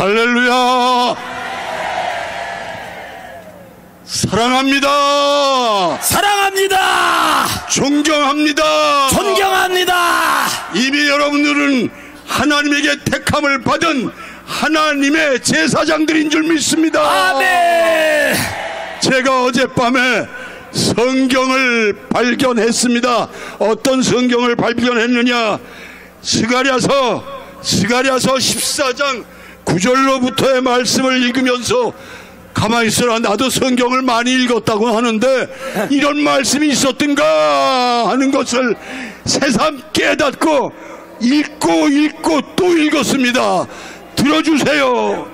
할렐루야. 사랑합니다. 사랑합니다. 존경합니다. 존경합니다. 이미 여러분들은 하나님에게 택함을 받은 하나님의 제사장들인 줄 믿습니다. 아멘. 제가 어젯밤에 성경을 발견했습니다. 어떤 성경을 발견했느냐? 스가랴서 14장 9절로부터의 말씀을 읽으면서 가만히 있어라, 나도 성경을 많이 읽었다고 하는데 이런 말씀이 있었던가 하는 것을 새삼 깨닫고 읽고 또 읽었습니다. 들어주세요.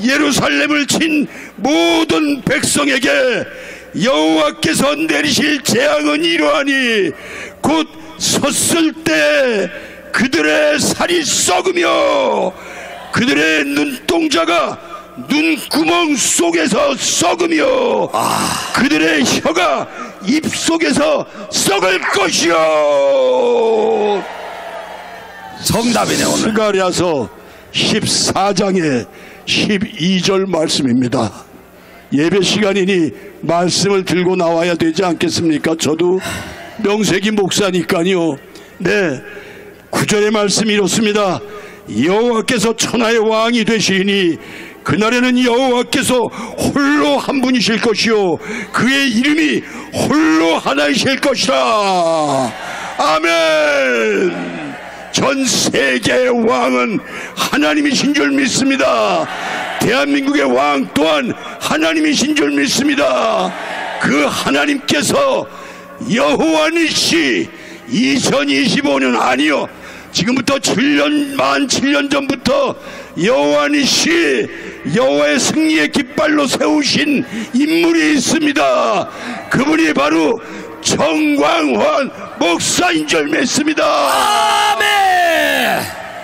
예루살렘을 친 모든 백성에게 여호와께서 내리실 재앙은 이러하니 곧 섰을 때 그들의 살이 썩으며 그들의 눈동자가 눈구멍 속에서 썩으며 그들의 혀가 입 속에서 썩을 것이요. 정답이네 오늘. 스가랴서 14장의 12절 말씀입니다. 예배 시간이니 말씀을 들고 나와야 되지 않겠습니까? 저도 명색이 목사니까요. 네, 9절의 말씀이 이렇습니다. 여호와께서 천하의 왕이 되시니 그날에는 여호와께서 홀로 한 분이실 것이요 그의 이름이 홀로 하나이실 것이라. 아멘. 전 세계의 왕은 하나님이신 줄 믿습니다. 대한민국의 왕 또한 하나님이신 줄 믿습니다. 그 하나님께서 여호와니시 2025년 아니요, 지금부터 만 7년 전부터 여호와니시 여호와의 승리의 깃발로 세우신 인물이 있습니다. 그분이 바로 정광환 목사인 줄 믿습니다. 아멘.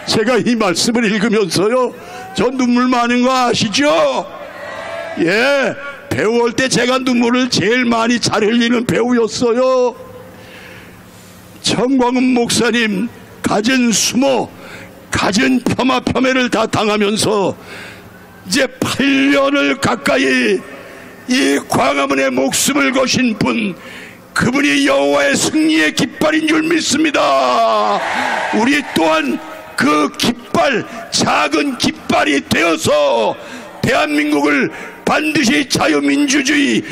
제가 이 말씀을 읽으면서요, 저 눈물 많은 거 아시죠? 예, 배우할 때 제가 눈물을 제일 많이 잘 흘리는 배우였어요. 정광훈 목사님 갖은 수모, 갖은 폄하를 다 당하면서 이제 8년을 가까이 이 광화문에 목숨을 거신 분, 그분이 여호와의 승리의 깃발인 줄 믿습니다. 우리 또한 그 깃발, 작은 깃발이 되어서 대한민국을 반드시 자유민주주의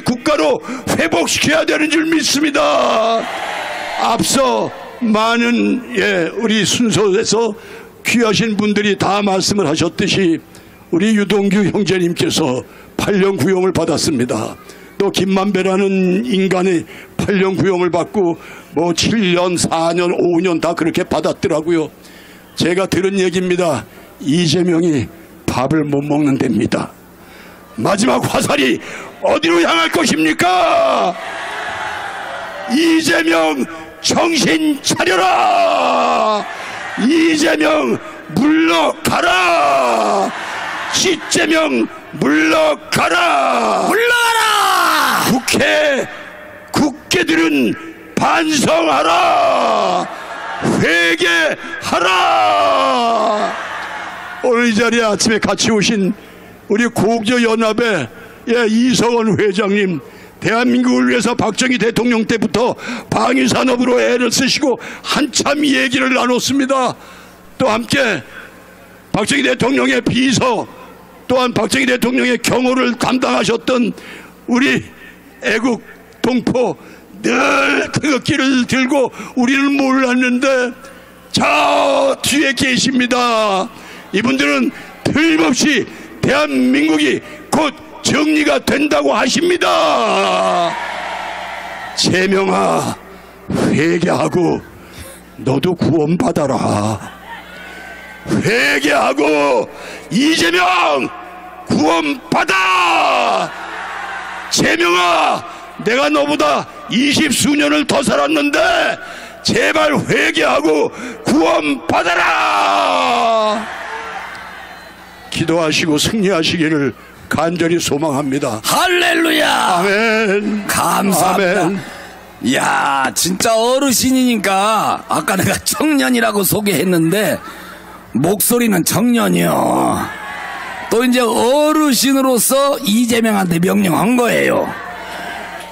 국가로 회복시켜야 되는 줄 믿습니다. 앞서 많은 우리 순서에서 귀하신 분들이 다 말씀을 하셨듯이 우리 유동규 형제님께서 8년 구형을 받았습니다. 또 김만배라는 인간이 8년 구형을 받고 뭐 7년, 4년, 5년 다 그렇게 받았더라고요. 제가 들은 얘기입니다. 이재명이 밥을 못 먹는 데입니다. 마지막 화살이 어디로 향할 것입니까? 이재명 정신 차려라. 이재명 물러가라. 시재명 물러가라. 국회들은 반성하라. 회개하라. 오늘 이 자리에 아침에 같이 오신 우리 고교연합의 이성원 회장님, 대한민국을 위해서 박정희 대통령 때부터 방위산업으로 애를 쓰시고 한참 얘기를 나눴습니다. 또 함께 박정희 대통령의 비서, 또한 박정희 대통령의 경호를 담당하셨던 우리 애국 동포, 늘 태극기를 들고 우리는 몰랐는데 저 뒤에 계십니다. 이분들은 틀림없이 대한민국이 곧 정리가 된다고 하십니다. 재명아, 회개하고 너도 구원받아라. 회개하고 이재명 구원받아. 재명아, 내가 너보다 20수년을 더 살았는데 제발 회개하고 구원받아라. 기도하시고 승리하시기를 간절히 소망합니다. 할렐루야. 아멘. 감사합니다. 아멘. 이야, 진짜 어르신이니까 아까 내가 청년이라고 소개했는데 목소리는 청년이요. 또 이제 어르신으로서 이재명한테 명령한 거예요.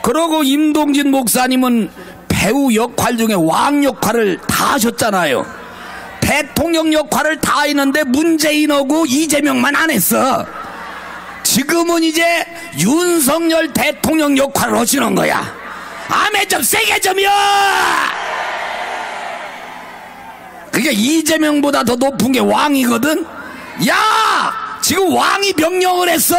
그러고 임동진 목사님은 배우 역할 중에 왕 역할을 다 하셨잖아요. 대통령 역할을 다 했는데 문재인하고 이재명만 안 했어. 지금은 이제 윤석열 대통령 역할을 하시는 거야. 아멘 좀 세게 좀요. 그게 이재명보다 더 높은 게 왕이거든. 야, 지금 왕이 명령을 했어.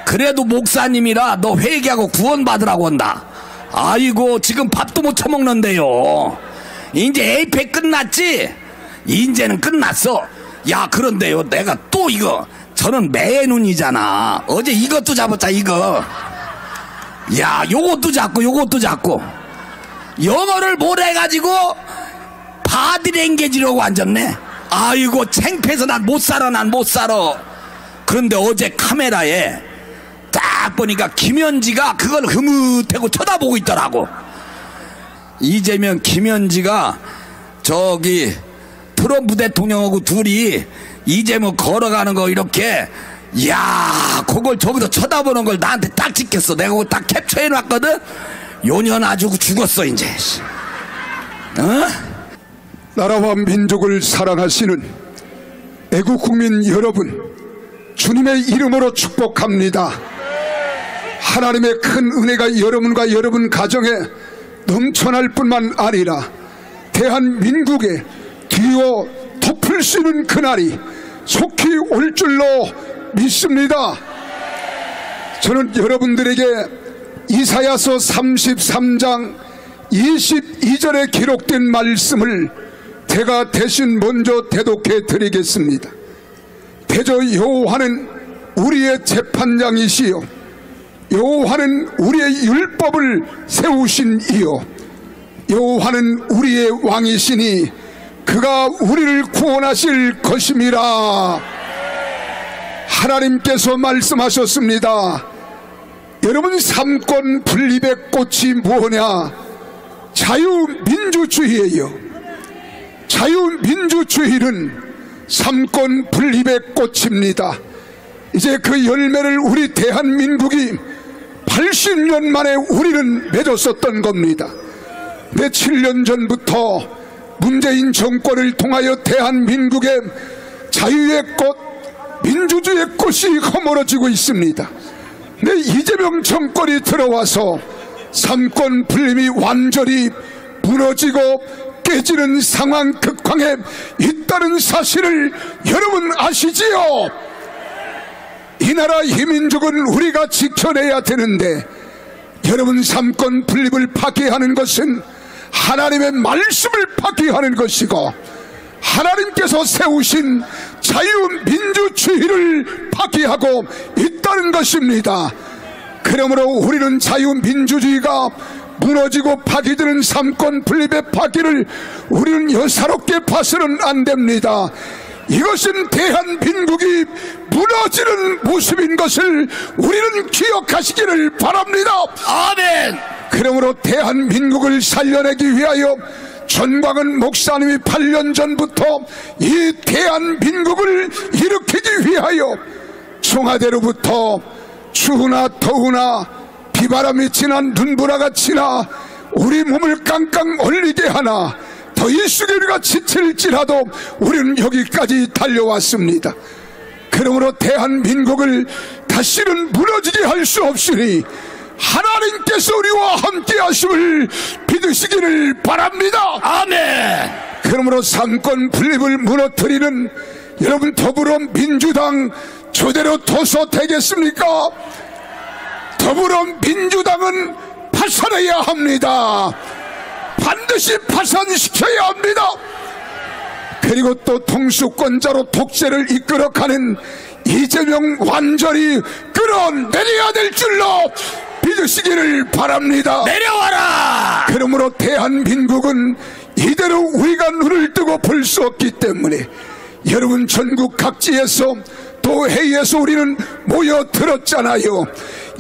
그래도 목사님이라 너 회개하고 구원받으라고 한다. 아이고, 지금 밥도 못 처먹는데요. 이제 에이펙 끝났지? 이제는 끝났어. 야, 그런데요, 내가 또 이거, 저는 매눈이잖아. 어제 이것도 잡았자, 이거. 야, 요것도 잡고 요것도 잡고 영어를 뭘 해가지고 바디랭귀지라고 앉았네. 아이고, 창피해서 난 못 살아. 그런데 어제 카메라에 딱 보니까 김현지가 그걸 흐뭇하고 쳐다보고 있더라고. 이재명 김현지가 저기 트럼프 대통령하고 둘이 이재명 걸어가는 거 이렇게, 야, 그걸 저기서 쳐다보는 걸 나한테 딱 찍혔어. 내가 그거 딱 캡처해놨거든. 요년 아주 죽었어 이제. 어? 나라와 민족을 사랑하시는 애국 국민 여러분, 주님의 이름으로 축복합니다. 하나님의 큰 은혜가 여러분과 여러분 가정에 넘쳐날 뿐만 아니라 대한민국에 뒤어 덮을 수 있는 그날이 속히 올 줄로 믿습니다. 저는 여러분들에게 이사야서 33장 22절에 기록된 말씀을 제가 대신 먼저 대독해 드리겠습니다. 대저 여호와는 우리의 재판장이시요 여호와는 우리의 율법을 세우신 이요 여호와는 우리의 왕이시니 그가 우리를 구원하실 것임이라. 하나님께서 말씀하셨습니다. 여러분, 삼권 분립의 꽃이 뭐냐? 자유민주주의예요. 자유민주주의는 삼권 분립의 꽃입니다. 이제 그 열매를 우리 대한민국이 80년 만에 우리는 맺었었던 겁니다. 내 7년 전부터 문재인 정권을 통하여 대한민국의 자유의 꽃, 민주주의의 꽃이 허물어지고 있습니다. 내 이재명 정권이 들어와서 삼권 분립이 완전히 무너지고 깨지는 상황 극황에 있다는 사실을 여러분 아시지요? 이 나라 이 민족은 우리가 지켜내야 되는데, 여러분, 삼권 분립을 파괴하는 것은 하나님의 말씀을 파괴하는 것이고 하나님께서 세우신 자유민주주의를 파괴하고 있다는 것입니다. 그러므로 우리는 자유민주주의가 무너지고 파괴되는 삼권 분립의 파괴를 우리는 여사롭게 봐서는 안 됩니다. 이것은 대한민국이 무너지는 모습인 것을 우리는 기억하시기를 바랍니다. 아멘. 그러므로 대한민국을 살려내기 위하여 전광훈 목사님이 8년 전부터 이 대한민국을 일으키기 위하여 청와대로부터 추우나 더우나 비바람이 지나 눈보라가 지나 우리 몸을 깡깡 얼리게 하나 더위 속에 우리가 지칠지라도 우리는 여기까지 달려왔습니다. 그러므로 대한민국을 다시는 무너지게 할 수 없으니 하나님께서 우리와 함께 하심을 믿으시기를 바랍니다. 아멘. 그러므로 삼권 분립을 무너뜨리는 여러분 더불어민주당 저대로 둬서 되겠습니까? 더불어민주당은 파산해야 합니다. 반드시 파산시켜야 합니다. 그리고 또 통수권자로 독재를 이끌어가는 이재명 완전히 끌어내려야 될 줄로 믿으시기를 바랍니다. 내려와라. 그러므로 대한민국은 이대로 우리가 눈을 뜨고 볼 수 없기 때문에 여러분, 전국 각지에서 또 회의에서 우리는 모여들었잖아요.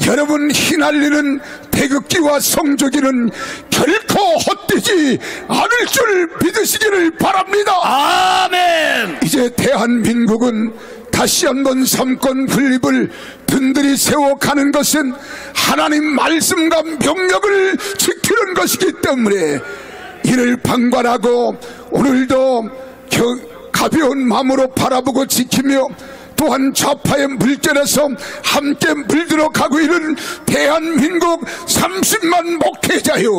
여러분, 휘날리는 태극기와 성조기는 결코 헛되지 않을 줄 믿으시기를 바랍니다. 아멘. 이제 대한민국은 다시 한번 삼권 분립을 든든히 세워가는 것은 하나님 말씀과 명령을 지키는 것이기 때문에 이를 방관하고 오늘도 가벼운 마음으로 바라보고 지키며 또한 좌파의 물결에서 함께 물들어 가고 있는 대한민국 30만 목회자요,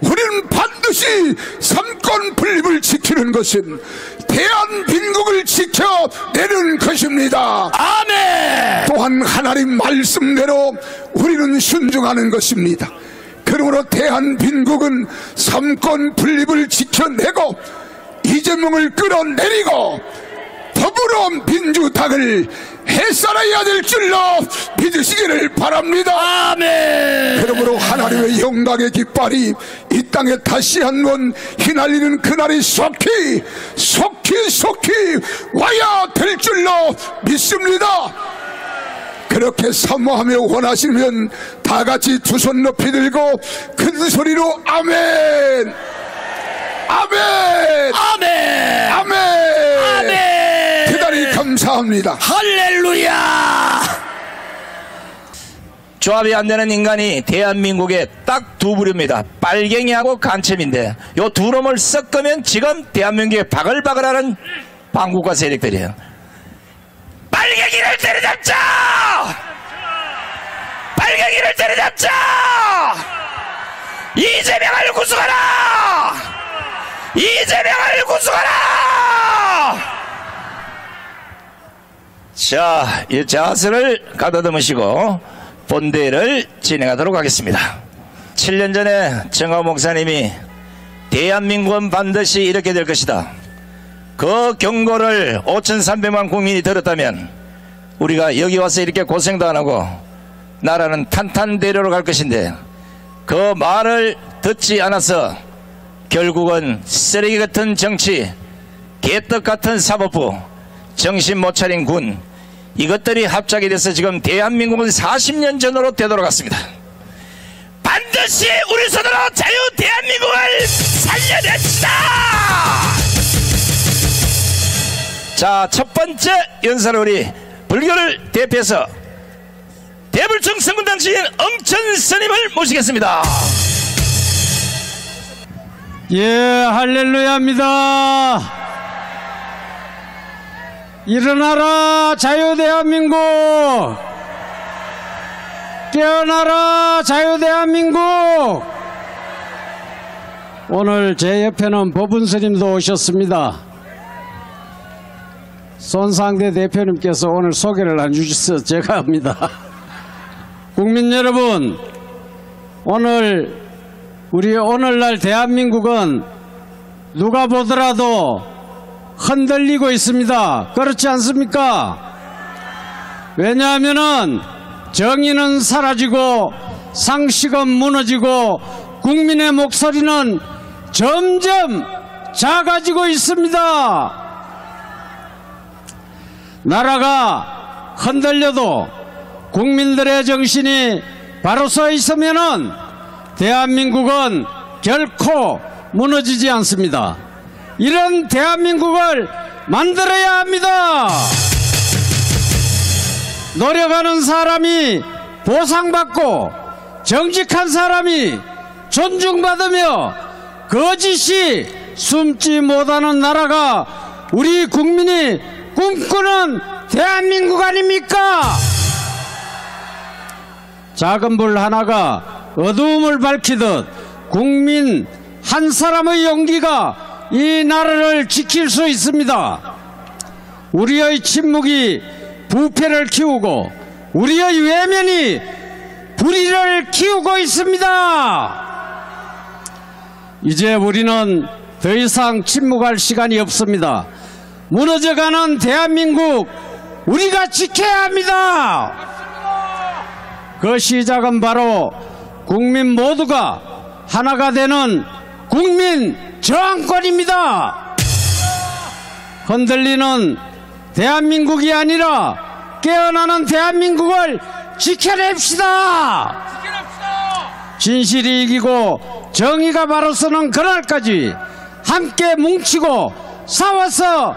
우리는 반드시 삼권 분립을 지키는 것은 대한민국을 지켜내는 것입니다. 아멘. 또한 하나님 말씀대로 우리는 순종하는 것입니다. 그러므로 대한민국은 삼권 분립을 지켜내고 이재명을 끌어내리고 더불어민주당을 해살아야 될 줄로 믿으시기를 바랍니다. 아멘. 그러므로 하나님의 영광의 깃발이 이 땅에 다시 한번 휘날리는 그날이 속히 와야 될 줄로 믿습니다. 그렇게 사모하며 원하시면 다 같이 두 손 높이 들고 큰 소리로 아멘, 아멘, 아멘, 아멘, 아멘. 대단히 감사합니다. 할렐루야. 조합이 안 되는 인간이 대한민국에 딱 두 부류입니다. 빨갱이하고 간첩인데 요 두 놈을 섞으면 지금 대한민국에 바글바글하는 반국가 세력들이에요. 빨갱이를 때려잡자! 빨갱이를 때려잡자! 이재명을 구속하라! 이재명을 구속하라! 자, 이 자세를 가다듬으시고 본대를 진행하도록 하겠습니다. 7년 전에 정화 목사님이 대한민국은 반드시 이렇게 될 것이다, 그 경고를 5,300만 국민이 들었다면 우리가 여기 와서 이렇게 고생도 안 하고 나라는 탄탄대로로 갈 것인데 그 말을 듣지 않아서 결국은 쓰레기 같은 정치, 개떡 같은 사법부, 정신 못 차린 군, 이것들이 합작이 돼서 지금 대한민국은 40년 전으로 되돌아갔습니다. 반드시 우리 손으로 자유 대한민국을 살려냅시다. 자, 첫 번째 연사를 우리 불교를 대표해서 대불청 성군당 주인 엄천 스님을 모시겠습니다. 예, 할렐루야입니다. 일어나라 자유대한민국, 깨어나라 자유대한민국. 오늘 제 옆에는 법운스님도 오셨습니다. 손상대 대표님께서 오늘 소개를 안 주셔서 제가 합니다. 국민 여러분, 오늘날 대한민국은 누가 보더라도 흔들리고 있습니다. 그렇지 않습니까? 왜냐하면은 정의는 사라지고 상식은 무너지고 국민의 목소리는 점점 작아지고 있습니다. 나라가 흔들려도 국민들의 정신이 바로 서 있으면은 대한민국은 결코 무너지지 않습니다. 이런 대한민국을 만들어야 합니다. 노력하는 사람이 보상받고 정직한 사람이 존중받으며 거짓이 숨지 못하는 나라가 우리 국민이 꿈꾸는 대한민국 아닙니까? 작은 불 하나가 어두움을 밝히듯 국민 한 사람의 용기가 이 나라를 지킬 수 있습니다. 우리의 침묵이 부패를 키우고 우리의 외면이 불의를 키우고 있습니다. 이제 우리는 더 이상 침묵할 시간이 없습니다. 무너져가는 대한민국 우리가 지켜야 합니다. 그 시작은 바로 국민 모두가 하나가 되는 국민 저항권입니다. 흔들리는 대한민국이 아니라 깨어나는 대한민국을 지켜냅시다. 진실이 이기고 정의가 바로 서는 그날까지 함께 뭉치고 싸워서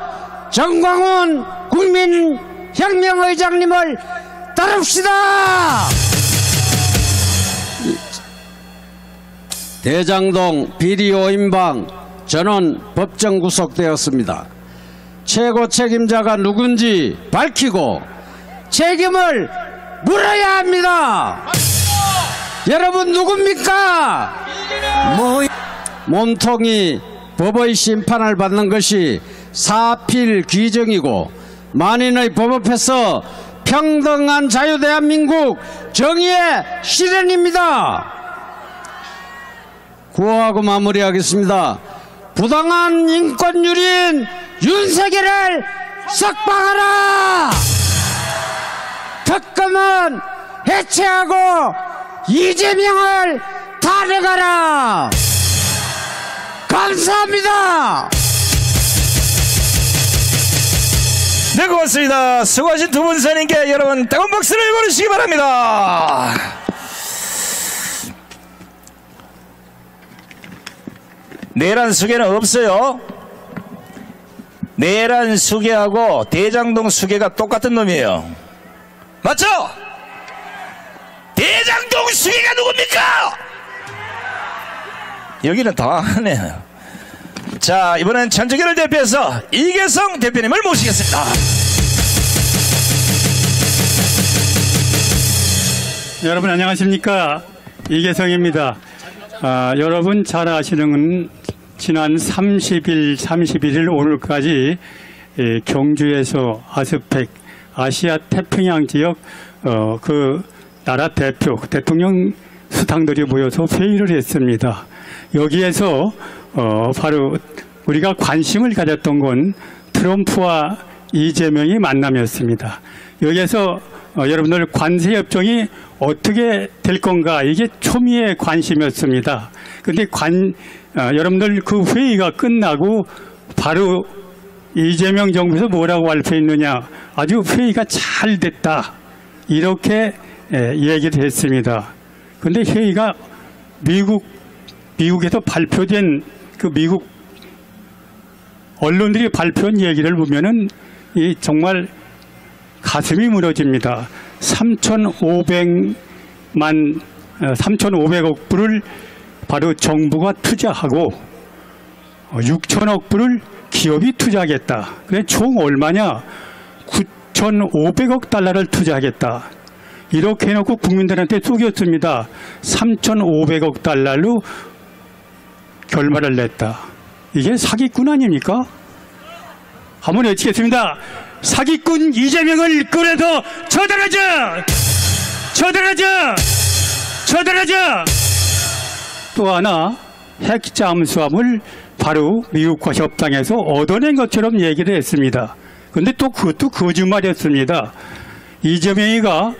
정광훈 국민혁명의장님을 따릅시다. 대장동 비리 5인방 전원 법정 구속되었습니다. 최고 책임자가 누군지 밝히고 책임을 물어야 합니다. 여러분 누굽니까? 몸통이 법의 심판을 받는 것이 사필 귀정이고 만인의 법 앞에서 평등한 자유대한민국 정의의 실현입니다. 구호하고 마무리하겠습니다. 부당한 인권유린 윤석열을 석방하라! 특검은 해체하고 이재명을 탄핵하라! 감사합니다. 네, 고맙습니다. 수고하신 두 분 선생님께 여러분 뜨거운 박수를 보내주시기 바랍니다. 내란 수계는 없어요. 내란 수계하고 대장동 수계가 똑같은 놈이에요. 맞죠? 대장동 수계가 누굽니까? 여기는 다 하네. 자, 이번엔 천주교를 대표해서 이계성 대표님을 모시겠습니다. 여러분 안녕하십니까? 이계성입니다. 여러분 잘 아시는 지난 30일, 31일 오늘까지 경주에서 아스펙 아시아 태평양 지역 그 나라 대표 대통령 수상들이 모여서 회의를 했습니다. 여기에서 바로 우리가 관심을 가졌던 건 트럼프와 이재명이 만남이었습니다. 여기에서 여러분들 관세협정이 어떻게 될 건가, 이게 초미의 관심이었습니다. 그런데 여러분들 그 회의가 끝나고 바로 이재명 정부에서 뭐라고 발표했느냐, 아주 회의가 잘 됐다, 이렇게 얘기를 했습니다. 그런데 회의가 미국에서 발표된 그 미국 언론들이 발표한 얘기를 보면은 이 정말 가슴이 무너집니다. 3,500억 불을 바로 정부가 투자하고 6천억 불을 기업이 투자하겠다. 그래 총 얼마냐? 9,500억 달러를 투자하겠다. 이렇게 해놓고 국민들한테 속였습니다. 3,500억 달러로 결말을 냈다. 이게 사기꾼 아닙니까? 한번 외치겠습니다. 사기꾼 이재명을 끌어서 처단하자! 처단하자! 처단하자! 또 하나, 핵 잠수함을 바로 미국과 협상해서 얻어낸 것처럼 얘기를 했습니다. 그런데 또 그것도 거짓말이었습니다. 이재명이가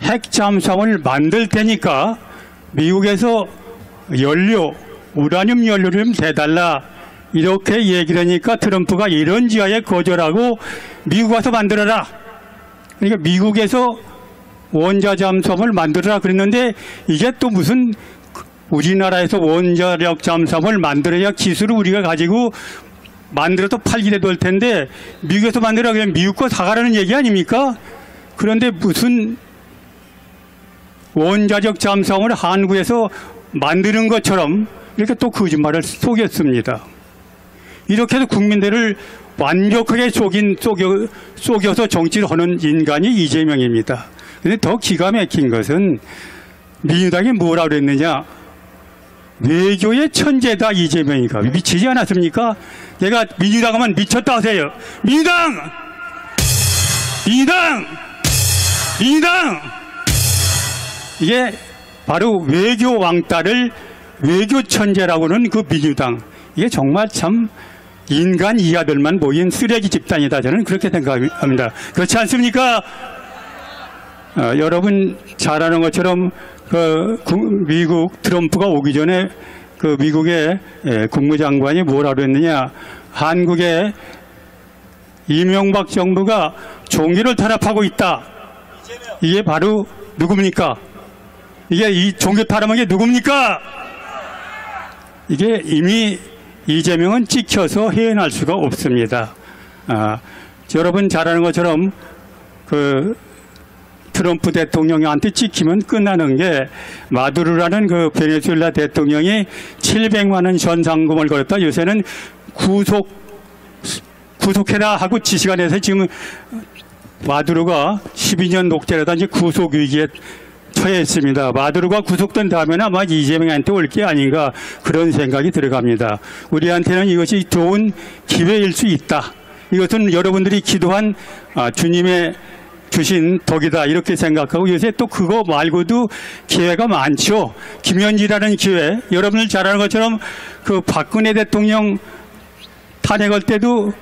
핵 잠수함을 만들 테니까 미국에서 우라늄 연료를 좀 대달라, 이렇게 얘기를 하니까 트럼프가 이런 지하에 거절하고 미국 와서 만들어라. 그러니까 미국에서 원자 잠수함을 만들어라 그랬는데, 이게 또 무슨 우리나라에서 원자력 잠수함을 만들어야 기술을 우리가 가지고 만들어서 팔기라도 할 텐데, 미국에서 만들어라 그냥 미국 거 사가라는 얘기 아닙니까? 그런데 무슨 원자력 잠수함을 한국에서 만드는 것처럼 이렇게 또 거짓말을 속였습니다. 이렇게 해서 국민들을 완벽하게 속여서 정치를 하는 인간이 이재명입니다. 그런데 더 기가 막힌 것은 민주당이 뭐라 그랬느냐? 외교의 천재다 이재명이가. 미치지 않았습니까? 얘가 민주당 하면 미쳤다 하세요. 민주당! 이게 바로 외교 왕따를 외교 천재라고는 그 민주당. 이게 정말 참 인간 이하들만 모인 쓰레기 집단이다, 저는 그렇게 생각합니다. 그렇지 않습니까? 여러분 잘 아는 것처럼 미국 트럼프가 오기 전에 그 미국의 국무장관이 뭐라 그랬느냐? 한국의 이명박 정부가 종교를 탄압하고 있다. 이게 바로 누굽니까? 이게 이 종교 탄압한 게 누굽니까? 이게 이미 이재명은 찍혀서 해연할 수가 없습니다. 여러분 잘 아는 것처럼 그 트럼프 대통령한테 찍히면 끝나는 게 마두로라는 그 베네수엘라 대통령이 700만 원 현상금을 걸었다. 요새는 구속해라 하고 지시가 내서 지금 마두로가 12년 녹제라다 이제 구속 위기에 처해 있습니다. 마두로가 구속된 다음에는 아마 이재명한테 올 게 아닌가 그런 생각이 들어갑니다. 우리한테는 이것이 좋은 기회일 수 있다. 이것은 여러분들이 기도한 주님의 주신 덕이다 이렇게 생각하고 요새 또 그거 말고도 기회가 많죠. 김현지라는 기회, 여러분들 잘 아는 것처럼 그 박근혜 대통령 탄핵할 때도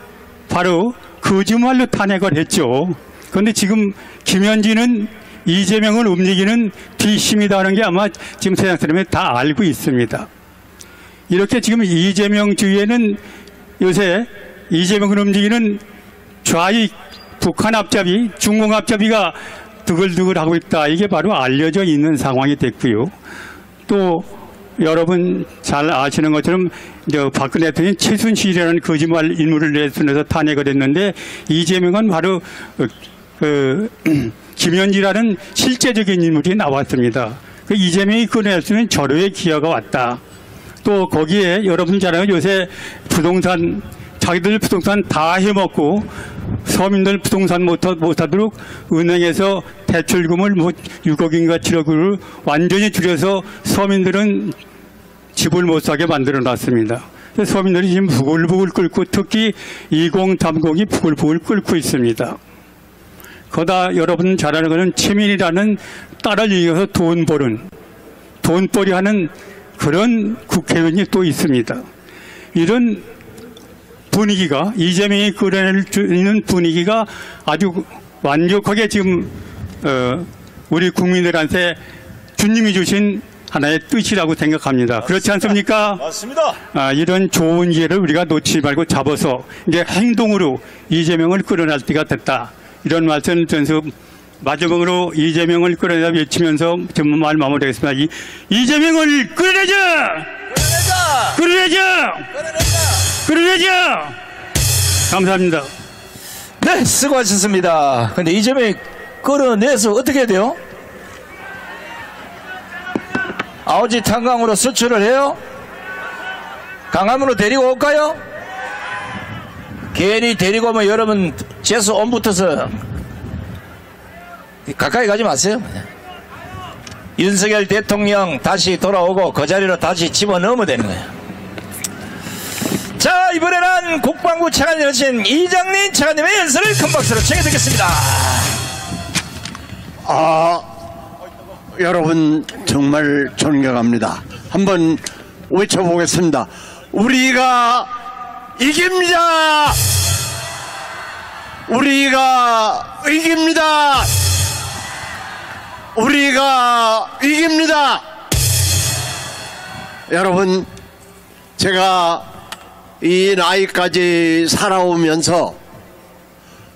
바로 거짓말로 탄핵을 했죠. 그런데 지금 김현지는 이재명을 움직이는 뒷심이다 하는 게 아마 지금 세상 사람이 다 알고 있습니다. 이렇게 지금 이재명 주위에는 요새 이재명을 움직이는 좌익 북한 앞잡이, 중공 앞잡이가 드글드글하고 있다. 이게 바로 알려져 있는 상황이 됐고요. 또 여러분 잘 아시는 것처럼 박근혜 대통령이 최순실이라는 거짓말 인물을 내세워서 탄핵을 했는데 이재명은 바로 김현지라는 실제적인 인물이 나왔습니다. 그 이재명이 꺼낼 수 있는 절호의 기회가 왔다. 또 거기에 여러분 잘 아는 요새 부동산 자기들 부동산 다 해먹고 서민들 부동산 못하도록 은행에서 대출금을 6억인가 7억을 완전히 줄여서 서민들은 집을 못 사게 만들어 놨습니다. 서민들이 지금 부글부글 끓고 특히 2030이 부글부글 끓고 있습니다. 거다 여러분 잘 아는 것은 최민희라는 딸을 이겨서 돈벌이 하는 그런 국회의원이 또 있습니다. 이런 분위기가 이재명이 끌어낼 수 있는 분위기가 아주 완벽하게 지금 우리 국민들한테 주님이 주신 하나의 뜻이라고 생각합니다. 그렇지 않습니까? 맞습니다. 이런 좋은 기회를 우리가 놓치지 말고 잡아서 이제 행동으로 이재명을 끌어낼 때가 됐다. 이런 말씀 전수 마지막으로 이재명을 끌어내자 외치면서 전문 말 마무리하겠습니다. 이재명을 끌어내자! 끌어내자! 끌어내자! 감사합니다. 네, 수고하셨습니다. 근데 이재명이 끌어내서 어떻게 해야 돼요? 아오지 탄광으로 수출을 해요? 강함으로 데리고 올까요? 괜히 데리고 오면 여러분 재수 온 붙어서 가까이 가지 마세요. 윤석열 대통령 다시 돌아오고 그 자리로 다시 집어넣으면 되는 거예요. 자, 이번에는 국방부 차관님 여신 이장린 차관님의 연설을 큰 박수로 청해 듣겠습니다. 여러분 정말 존경합니다. 한번 외쳐보겠습니다. 우리가 이깁니다. 우리가 이깁니다. 우리가 이깁니다. 여러분, 제가 이 나이까지 살아오면서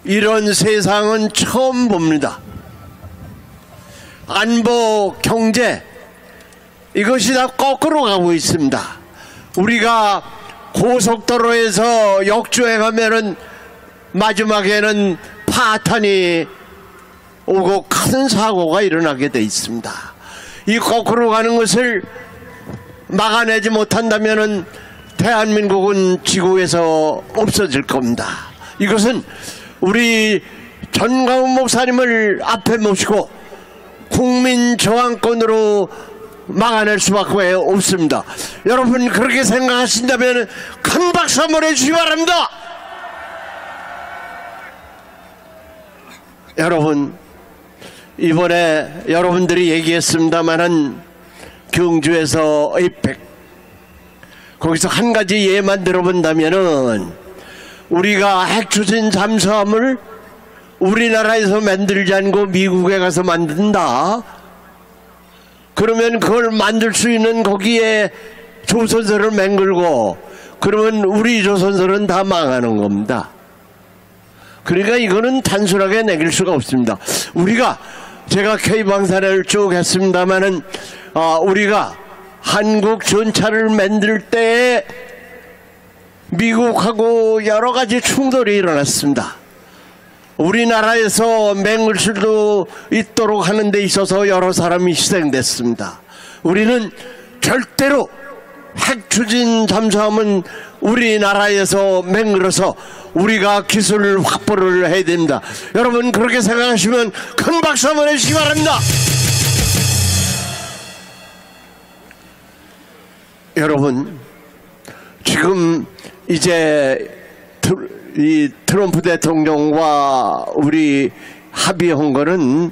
이런 세상은 처음 봅니다. 안보, 경제, 이것이 다 거꾸로 가고 있습니다. 우리가 고속도로에서 역주행하면은 마지막에는 파탄이 오고 큰 사고가 일어나게 돼 있습니다. 이 거꾸로 가는 것을 막아내지 못한다면은 대한민국은 지구에서 없어질 겁니다. 이것은 우리 전광훈 목사님을 앞에 모시고 국민 저항권으로 막아낼 수밖에 없습니다. 여러분 그렇게 생각하신다면 큰 박수 한번 해주시기 바랍니다. 여러분, 이번에 여러분들이 얘기했습니다마는 경주에서 에이펙, 거기서 한 가지 예만 들어본다면은 우리가 핵추진 잠수함을 우리나라에서 만들지 않고 미국에 가서 만든다. 그러면 그걸 만들 수 있는 거기에 조선소를 맹글고 그러면 우리 조선소는 다 망하는 겁니다. 그러니까 이거는 단순하게 내길 수가 없습니다. 제가 K방사를 쭉 했습니다마는 우리가 한국 전차를 만들 때 미국하고 여러 가지 충돌이 일어났습니다. 우리나라에서 맹을 수도 있도록 하는 데 있어서 여러 사람이 희생됐습니다. 우리는 절대로 핵추진 잠수함은 우리나라에서 맹글어서 우리가 기술 확보를 해야 됩니다. 여러분 그렇게 생각하시면 큰 박수 한번 해주시기 바랍니다. 여러분 지금 이제 이 트럼프 대통령과 우리 합의한 거는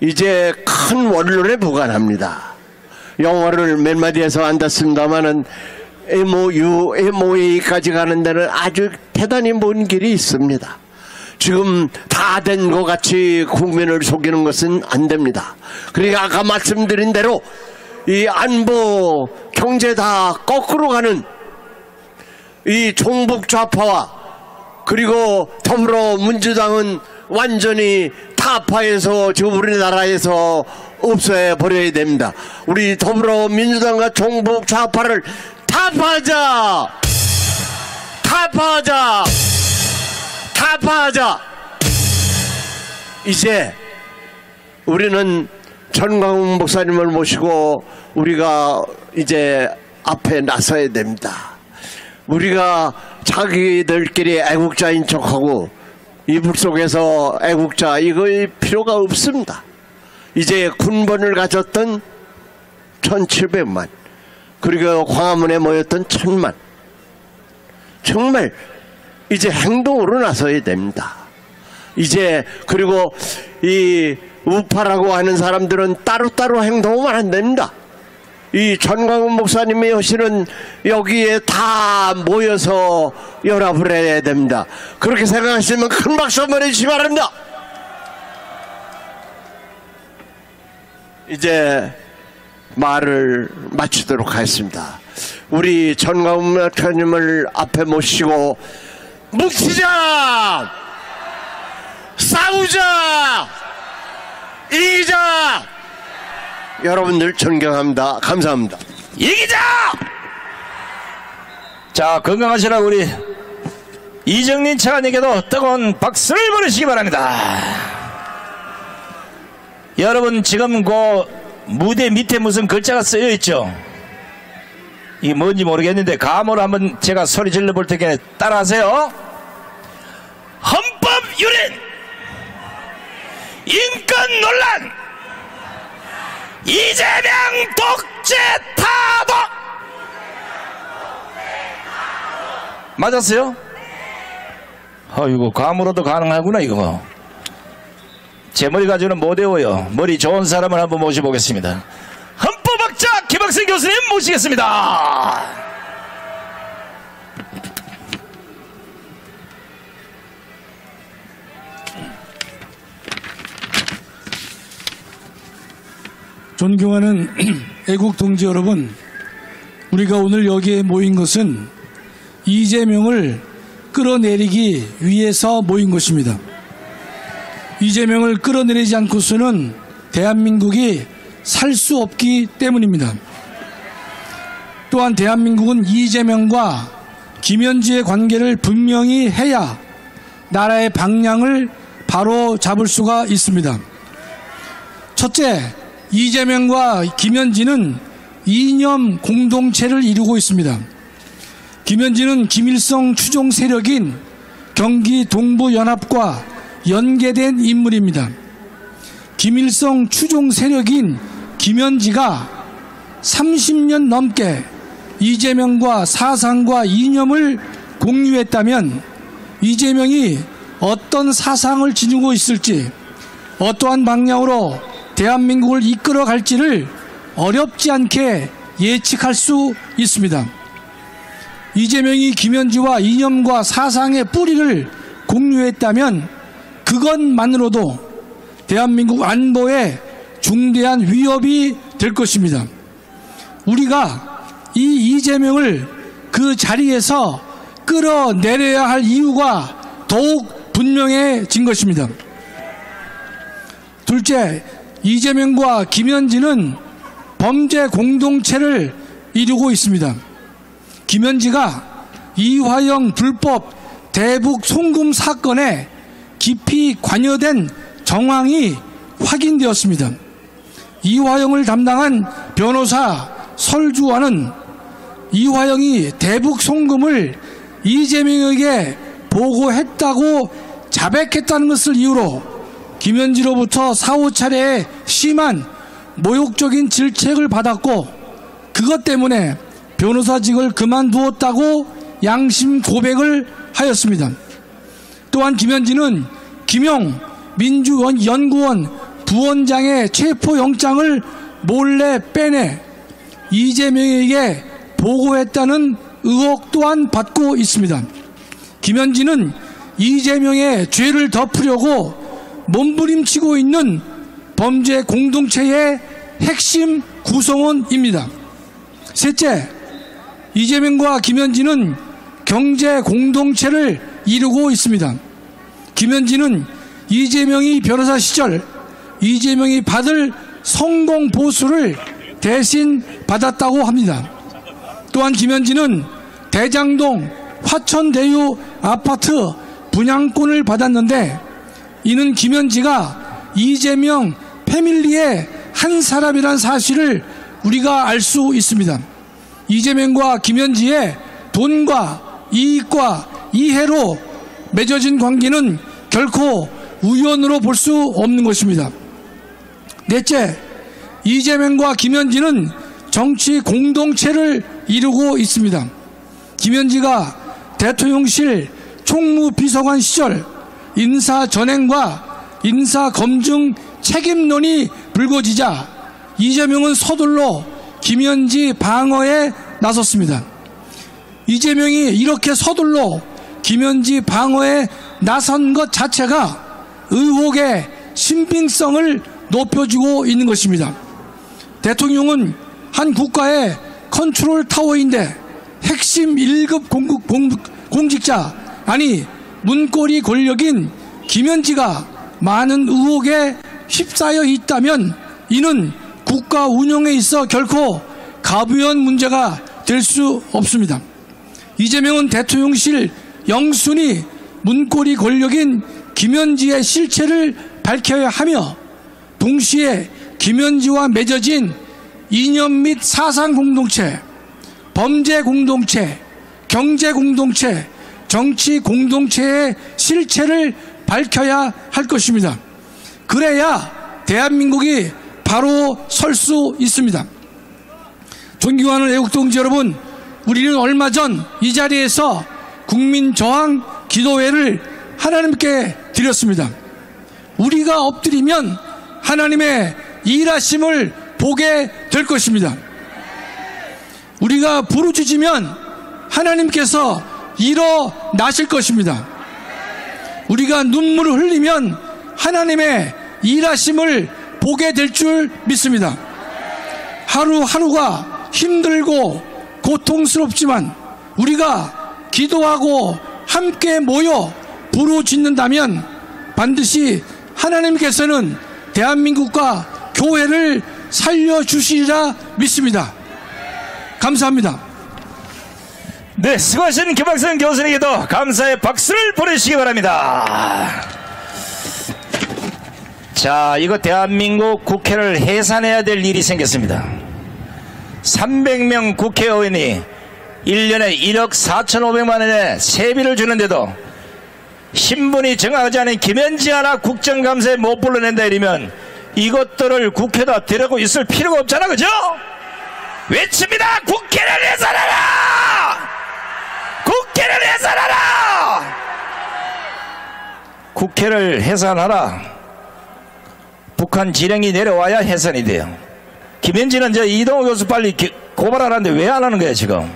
이제 큰 원론에 부관합니다. 영어를 몇 마디 해서 안 닿습니다만은 MOU까지 가는 데는 아주 대단히 먼 길이 있습니다. 지금 다 된 것 같이 국민을 속이는 것은 안 됩니다. 그러니까 아까 말씀드린 대로 이 안보 경제 다 거꾸로 가는 이 종북 좌파와 그리고 더불어민주당은 완전히 타파해서 지금 우리나라에서 없애 버려야 됩니다. 우리 더불어민주당과 종북 좌파를 타파하자! 타파하자! 타파하자! 이제 우리는 전광훈 목사님을 모시고 우리가 이제 앞에 나서야 됩니다. 우리가 자기들끼리 애국자인 척하고 이불 속에서 애국자 이거의 필요가 없습니다. 이제 군번을 가졌던 1700만 그리고 광화문에 모였던 1000만 정말 이제 행동으로 나서야 됩니다. 이제 그리고 이 우파라고 하는 사람들은 따로따로 행동하면 안 됩니다. 이 전광훈 목사님이 하시는 여기에 다 모여서 연합을 해야 됩니다. 그렇게 생각하시면 큰 박수 한번 해주시기 바랍니다. 이제 말을 마치도록 하겠습니다. 우리 전광훈 목사님을 앞에 모시고 뭉치자! 싸우자! 이기자! 여러분들 존경합니다. 감사합니다. 이기자! 자, 건강하시라 우리 이정린 차관님께도 뜨거운 박수를 보내시기 바랍니다. 여러분 지금 그 무대 밑에 무슨 글자가 쓰여 있죠? 이게 뭔지 모르겠는데 감으로 한번 제가 소리 질러 볼 테니까 따라하세요. 헌법 유린, 인권 논란, 이재명 독재 타도. 맞았어요? 아이고 감으로도 가능하구나 이거. 제 머리 가지고는 못 외워요. 머리 좋은 사람을 한번 모셔보겠습니다. 헌법학자 김학생 교수님 모시겠습니다. 존경하는 애국 동지 여러분, 우리가 오늘 여기에 모인 것은 이재명을 끌어내리기 위해서 모인 것입니다. 이재명을 끌어내리지 않고서는 대한민국이 살 수 없기 때문입니다. 또한 대한민국은 이재명과 김현지의 관계를 분명히 해야 나라의 방향을 바로 잡을 수가 있습니다. 첫째, 이재명과 김현지는 이념 공동체를 이루고 있습니다. 김현지는 김일성 추종 세력인 경기 동부연합과 연계된 인물입니다. 김일성 추종 세력인 김현지가 30년 넘게 이재명과 사상과 이념을 공유했다면 이재명이 어떤 사상을 지니고 있을지, 어떠한 방향으로 대한민국을 이끌어 갈지를 어렵지 않게 예측할 수 있습니다. 이재명이 김현지와 이념과 사상의 뿌리를 공유했다면 그것만으로도 대한민국 안보에 중대한 위협이 될 것입니다. 우리가 이 이재명을 그 자리에서 끌어내려야 할 이유가 더욱 분명해진 것입니다. 둘째, 이재명과 김현지는 범죄 공동체를 이루고 있습니다. 김현지가 이화영 불법 대북 송금 사건에 깊이 관여된 정황이 확인되었습니다. 이화영을 담당한 변호사 설주환은 이화영이 대북 송금을 이재명에게 보고했다고 자백했다는 것을 이유로 김현지로부터 4~5차례의 심한 모욕적인 질책을 받았고, 그것 때문에 변호사직을 그만두었다고 양심 고백을 하였습니다. 또한 김현지는 김용 민주연구원 부원장의 체포영장을 몰래 빼내 이재명에게 보고했다는 의혹 또한 받고 있습니다. 김현지는 이재명의 죄를 덮으려고 몸부림치고 있는 범죄 공동체의 핵심 구성원입니다. 셋째, 이재명과 김현지는 경제 공동체를 이루고 있습니다. 김현지는 이재명이 변호사 시절 이재명이 받을 성공 보수를 대신 받았다고 합니다. 또한 김현지는 대장동 화천대유 아파트 분양권을 받았는데, 이는 김현지가 이재명 패밀리의 한 사람이란 사실을 우리가 알 수 있습니다. 이재명과 김현지의 돈과 이익과 이해로 맺어진 관계는 결코 우연으로 볼 수 없는 것입니다. 넷째, 이재명과 김현지는 정치 공동체를 이루고 있습니다. 김현지가 대통령실 총무비서관 시절 인사전횡과 인사검증 책임론이 불거지자 이재명은 서둘러 김현지 방어에 나섰습니다. 이재명이 이렇게 서둘러 김현지 방어에 나선 것 자체가 의혹의 신빙성을 높여주고 있는 것입니다. 대통령은 한 국가의 컨트롤 타워인데 핵심 1급 공직자, 아니 문고리 권력인 김현지가 많은 의혹에 휩싸여 있다면 이는 국가 운영에 있어 결코 가부연 문제가 될 수 없습니다. 이재명은 대통령실 영순위 문고리 권력인 김현지의 실체를 밝혀야 하며, 동시에 김현지와 맺어진 이념 및 사상 공동체, 범죄 공동체, 경제 공동체, 정치 공동체의 실체를 밝혀야 할 것입니다. 그래야 대한민국이 바로 설 수 있습니다. 존경하는 애국동지 여러분, 우리는 얼마 전 이 자리에서 국민저항 기도회를 하나님께 드렸습니다. 우리가 엎드리면 하나님의 일하심을 보게 될 것입니다. 우리가 부르짖으면 하나님께서 일어나실 것입니다. 우리가 눈물을 흘리면 하나님의 일하심을 보게 될 줄 믿습니다. 하루하루가 힘들고 고통스럽지만 우리가 기도하고 함께 모여 부르짖는다면 반드시 하나님께서는 대한민국과 교회를 살려주시리라 믿습니다. 감사합니다. 네, 수고하신 김학선 교수님께도 감사의 박수를 보내주시기 바랍니다. 자, 이거 대한민국 국회를 해산해야 될 일이 생겼습니다. 300명 국회의원이 1년에 1억 4,500만 원의 세비를 주는데도 신분이 정하지 않은 김현지 하나 국정감사에 못 불러낸다 이러면 이것들을 국회에다 데리고 있을 필요가 없잖아, 그죠? 외칩니다. 국회를 해산하라! 국회를 해산하라! 국회를 해산하라. 북한 지령이 내려와야 해산이 돼요. 김현지는 이제 이동호 교수 빨리 고발하라는데 왜 안 하는 거예요 지금?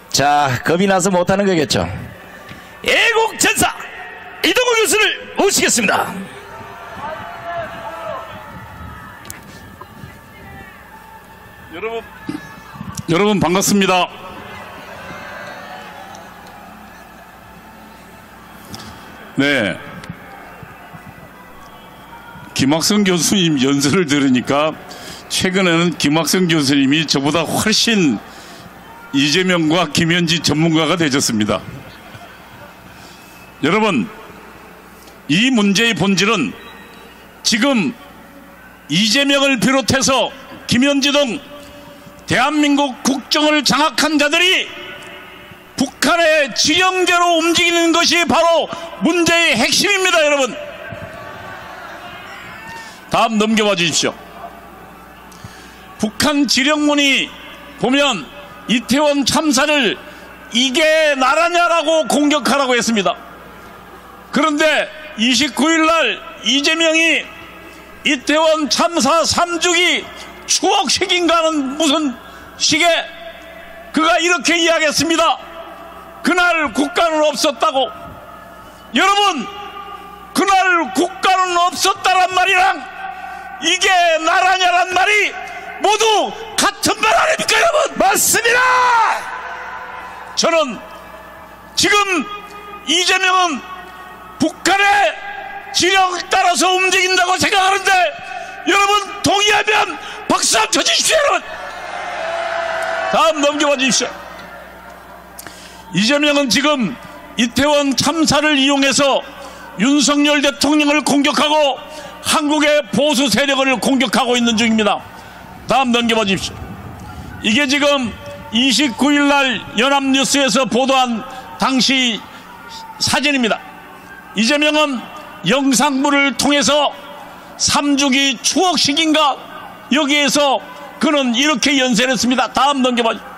자, 겁이 나서 못하는 거겠죠. 애국전사 이동호 교수를 모시겠습니다. 여러분 반갑습니다. 네. 김학성 교수님 연설을 들으니까 최근에는 김학성 교수님이 저보다 훨씬 이재명과 김현지 전문가가 되셨습니다. 여러분, 이 문제의 본질은 지금 이재명을 비롯해서 김현지 등 대한민국 국정을 장악한 자들이 북한의 지령대로 움직이는 것이 바로 문제의 핵심입니다. 여러분, 다음 넘겨봐 주십시오. 북한 지령문이 보면 이태원 참사를 이게 나라냐라고 공격하라고 했습니다. 그런데 29일 날 이재명이 이태원 참사 3주기 추억식인가는 무슨 식의 그가 이렇게 이야기했습니다. 그날 국가는 없었다고. 여러분, 그날 국가는 없었다란 말이랑 이게 나라냐란 말이 모두 같은 말 아닙니까, 여러분? 맞습니다. 저는 지금 이재명은 북한의 지령 따라서 움직인다고 생각하는데, 여러분 동의하면 박수 한번 쳐주십시오. 여러분, 다음 넘겨봐 주십시오. 이재명은 지금 이태원 참사를 이용해서 윤석열 대통령을 공격하고 한국의 보수 세력을 공격하고 있는 중입니다. 다음 넘겨봐 주십시오. 이게 지금 29일 날 연합뉴스에서 보도한 당시 사진입니다. 이재명은 영상부를 통해서 3주기 추억식인가 여기에서 그는 이렇게 연설했습니다. 다음 넘겨봐 주십시오.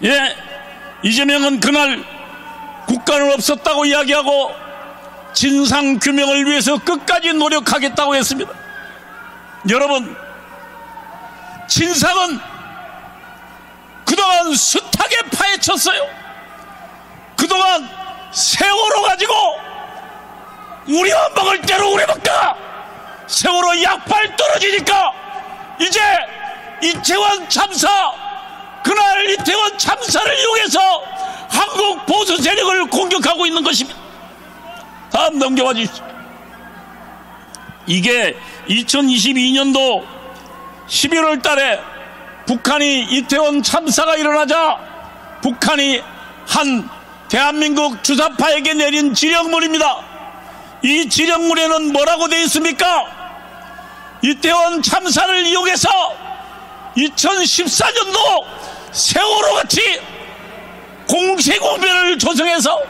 예, 이재명은 그날 국가는 없었다고 이야기하고 진상규명을 위해서 끝까지 노력하겠다고 했습니다. 여러분, 진상은 그동안 숱하게 파헤쳤어요. 그동안 세월호 가지고 우리가 먹을 대로 우리 먹다가 세월호 약발 떨어지니까 이제 이태원 참사, 그날 이태원 참사를 이용해서 한국 보수 세력을 공격하고 있는 것입니다. 다음 넘겨봐 주십시오. 이게 2022년도 11월 달에 북한이 이태원 참사가 일어나자 북한이 한 대한민국 주사파에게 내린 지령문입니다. 이 지령문에는 뭐라고 되어 있습니까? 이태원 참사를 이용해서 2014년도 세월호같이 공세공변을 조성해서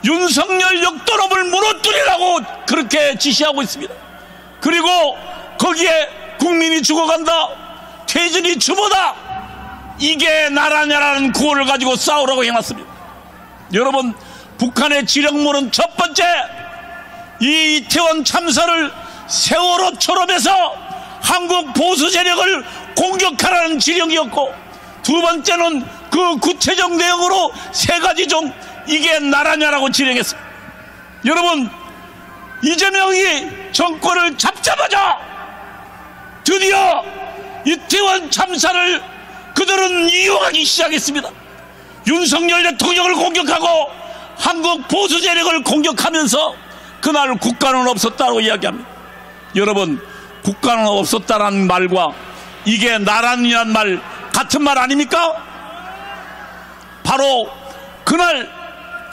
윤석열 역도놈을 무너뜨리라고 그렇게 지시하고 있습니다. 그리고 거기에 국민이 죽어간다, 퇴진이 주보다, 이게 나라냐라는 구호를 가지고 싸우라고 해놨습니다. 여러분, 북한의 지령문은 첫 번째 이 이태원 참사를 세월호처럼 해서 한국 보수 세력을 공격하라는 지령이었고, 두 번째는 그 구체적 내용으로 세 가지 중 이게 나라냐라고 지령했습니다. 여러분, 이재명이 정권을 잡자마자 드디어 이태원 참사를 그들은 이용하기 시작했습니다. 윤석열 대통령을 공격하고 한국 보수 세력을 공격하면서 그날 국가는 없었다고 이야기합니다. 여러분, 국가는 없었다라는 말과 이게 나라냐는 말 같은 말 아닙니까? 바로 그날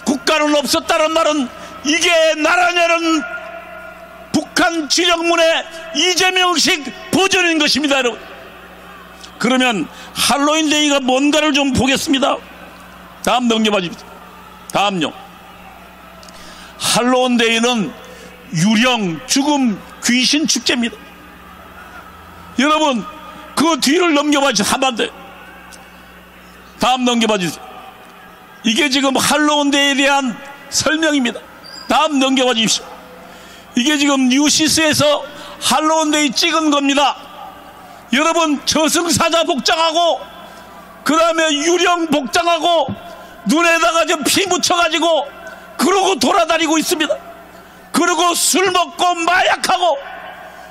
국가는 없었다는 말은 이게 나라냐는 북한 지령문의 이재명식 버전인 것입니다. 여러분, 그러면 할로윈데이가 뭔가를 좀 보겠습니다. 다음 넘겨봐 주십시오. 다음요. 할로윈데이는 유령, 죽음, 귀신 축제입니다. 여러분, 그 뒤를 넘겨봐 주십시오. 하면 안 돼. 다음 넘겨봐 주십시오. 이게 지금 할로윈데이에 대한 설명입니다. 다음 넘겨봐 주십시오. 이게 지금 뉴시스에서 할로윈데이 찍은 겁니다. 여러분, 저승사자 복장하고 그 다음에 유령 복장하고 눈에다가 좀 피 묻혀가지고 그러고 돌아다니고 있습니다. 그리고 술 먹고 마약하고,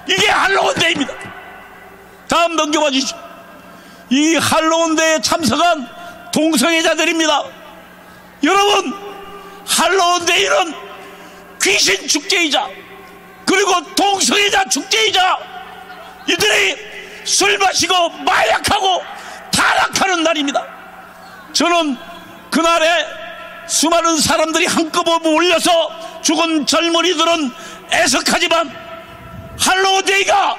이게 할로윈데이입니다. 다음 넘겨봐 주십시오. 이 할로윈데이에 참석한 동성애자들입니다. 여러분, 할로윈데이는 귀신 축제이자 그리고 동성애자 축제이자 이들이 술 마시고 마약하고 타락하는 날입니다. 저는 그날에 수많은 사람들이 한꺼번에 몰려서 죽은 젊은이들은 애석하지만 할로윈데이가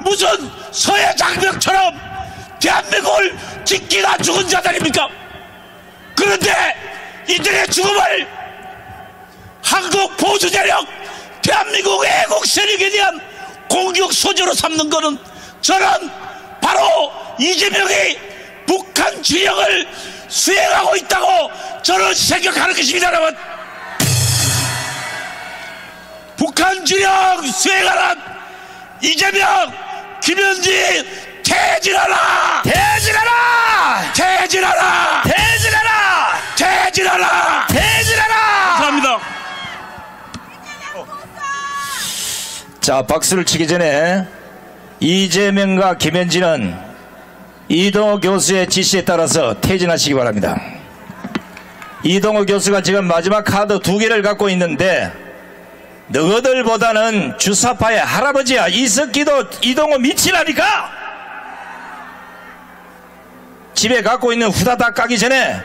무슨 서해 장벽처럼 대한민국을 지키다 죽은 자들입니까? 그런데 이들의 죽음을 한국 보수세력 대한민국 애국 세력에 대한 공격 소재로 삼는 것은 저는 바로 이재명이 북한 주역을 수행하고 있다고 저는 생각하는 것입니다. 여러분, 북한 주역 수행하는 이재명, 김현지 퇴진하라! 퇴진하라! 퇴진하라! 퇴진하라! 퇴진하라! 퇴진하라! 감사합니다. 자, 박수를 치기 전에 이재명과 김현지는 이동호 교수의 지시에 따라서 퇴진하시기 바랍니다. 이동호 교수가 지금 마지막 카드 2개를 갖고 있는데 너희들보다는 주사파의 할아버지야. 이석기도 이동호 미치라니까. 집에 갖고 있는 후다닥 까기 전에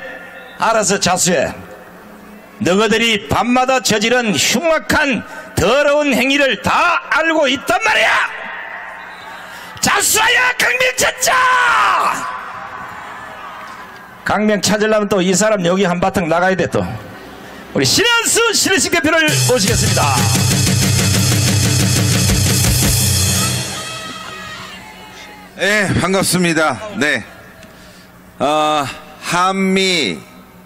알아서 자수해. 너희들이 밤마다 저지른 흉악한 더러운 행위를 다 알고 있단 말이야. 자수하여 강명 찾자. 강명 찾으려면 또 이 사람 여기 한바탕 나가야 돼. 또 우리 신현수 신혜식 대표를 모시겠습니다. 네, 반갑습니다. 네, 한미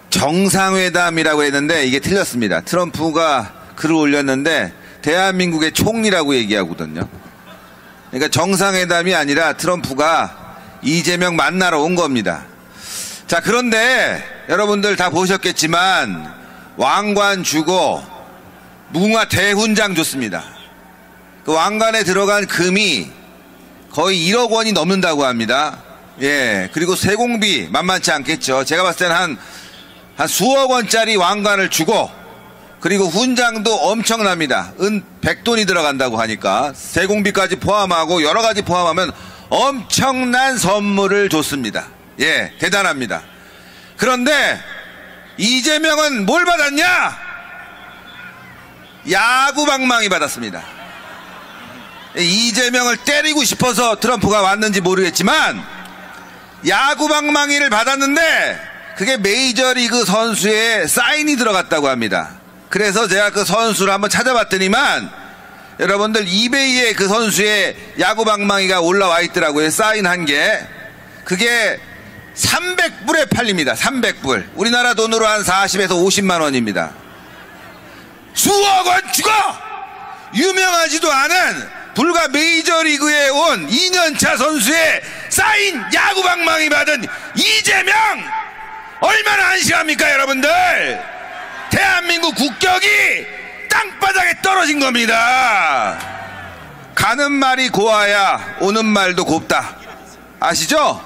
정상회담이라고 했는데 이게 틀렸습니다. 트럼프가 글을 올렸는데 대한민국의 총리라고 얘기하거든요. 그러니까 정상회담이 아니라 트럼프가 이재명 만나러 온 겁니다. 자, 그런데 여러분들 다 보셨겠지만 왕관 주고 무궁화 대훈장 줬습니다. 그 왕관에 들어간 금이 거의 1억 원이 넘는다고 합니다. 예, 그리고 세공비 만만치 않겠죠. 제가 봤을 때는 한 수억 원짜리 왕관을 주고, 그리고 훈장도 엄청납니다. 은 100돈이 들어간다고 하니까 세공비까지 포함하고 여러 가지 포함하면 엄청난 선물을 줬습니다. 예, 대단합니다. 그런데 이재명은 뭘 받았냐? 야구방망이 받았습니다. 이재명을 때리고 싶어서 트럼프가 왔는지 모르겠지만 야구방망이를 받았는데 그게 메이저리그 선수의 사인이 들어갔다고 합니다. 그래서 제가 그 선수를 한번 찾아봤더니만 여러분들 이베이에 그 선수의 야구방망이가 올라와 있더라고요. 사인한 게. 그게 300불에 팔립니다. 300불. 우리나라 돈으로 한 40에서 50만 원입니다. 수억 원 주고 유명하지도 않은 불과 메이저리그에 온 2년차 선수의 사인 야구방망이 받은 이재명! 얼마나 안심합니까, 여러분들? 대한민국 국격이 땅바닥에 떨어진 겁니다. 가는 말이 고와야 오는 말도 곱다. 아시죠?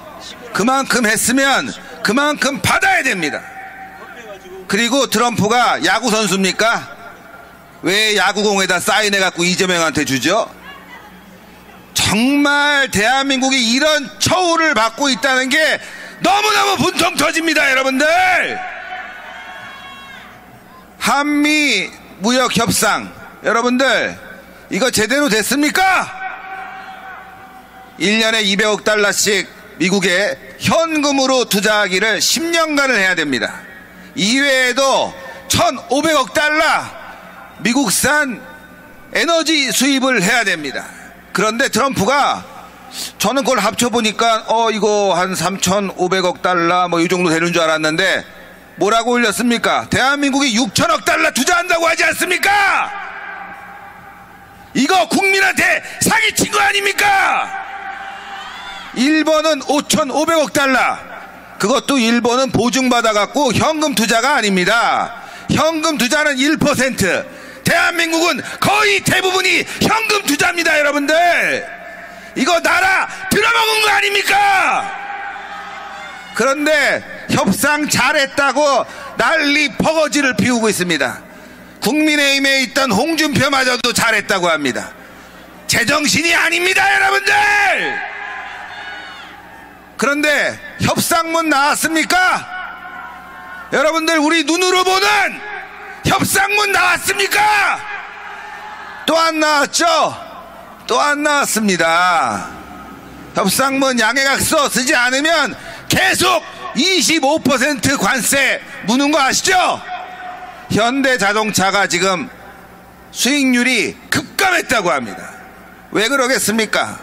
그만큼 했으면 그만큼 받아야 됩니다. 그리고 트럼프가 야구 선수입니까? 왜 야구공에다 사인해갖고 이재명한테 주죠? 정말 대한민국이 이런 처우를 받고 있다는 게 너무너무 분통 터집니다, 여러분들. 한미 무역 협상, 여러분들 이거 제대로 됐습니까? 1년에 200억 달러씩 미국에 현금으로 투자하기를 10년간을 해야 됩니다. 이외에도 1,500억 달러 미국산 에너지 수입을 해야 됩니다. 그런데 트럼프가, 저는 그걸 합쳐보니까 이거 한 3,500억 달러 뭐 이 정도 되는 줄 알았는데 뭐라고 올렸습니까? 대한민국이 6천억 달러 투자한다고 하지 않습니까? 이거 국민한테 사기친 거 아닙니까? 일본은 5,500억 달러. 그것도 일본은 보증받아갖고 현금 투자가 아닙니다. 현금 투자는 1%. 대한민국은 거의 대부분이 현금 투자입니다, 여러분들. 이거 나라 들어먹은 거 아닙니까? 그런데 협상 잘했다고 난리 퍼거지를 피우고 있습니다. 국민의힘에 있던 홍준표마저도 잘했다고 합니다. 제정신이 아닙니다, 여러분들. 그런데 협상문 나왔습니까? 여러분들, 우리 눈으로 보는 협상문 나왔습니까? 또 안 나왔죠? 또 안 나왔습니다. 협상문 양해각서 쓰지 않으면 계속 25% 관세 무는 거 아시죠? 현대자동차가 지금 수익률이 급감했다고 합니다. 왜 그러겠습니까?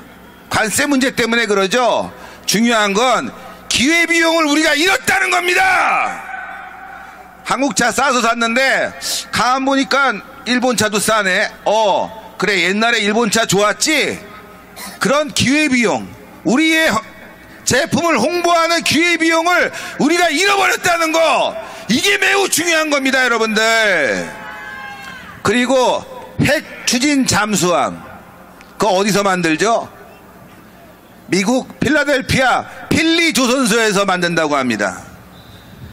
관세 문제 때문에 그러죠. 중요한 건 기회비용을 우리가 잃었다는 겁니다. 한국차 싸서 샀는데 가만 보니까 일본차도 싸네. 그래, 옛날에 일본차 좋았지? 그런 기회비용, 우리의 제품을 홍보하는 기회비용을 우리가 잃어버렸다는 거, 이게 매우 중요한 겁니다, 여러분들. 그리고 핵 추진 잠수함, 그거 어디서 만들죠? 미국 필라델피아 필리 조선소에서 만든다고 합니다.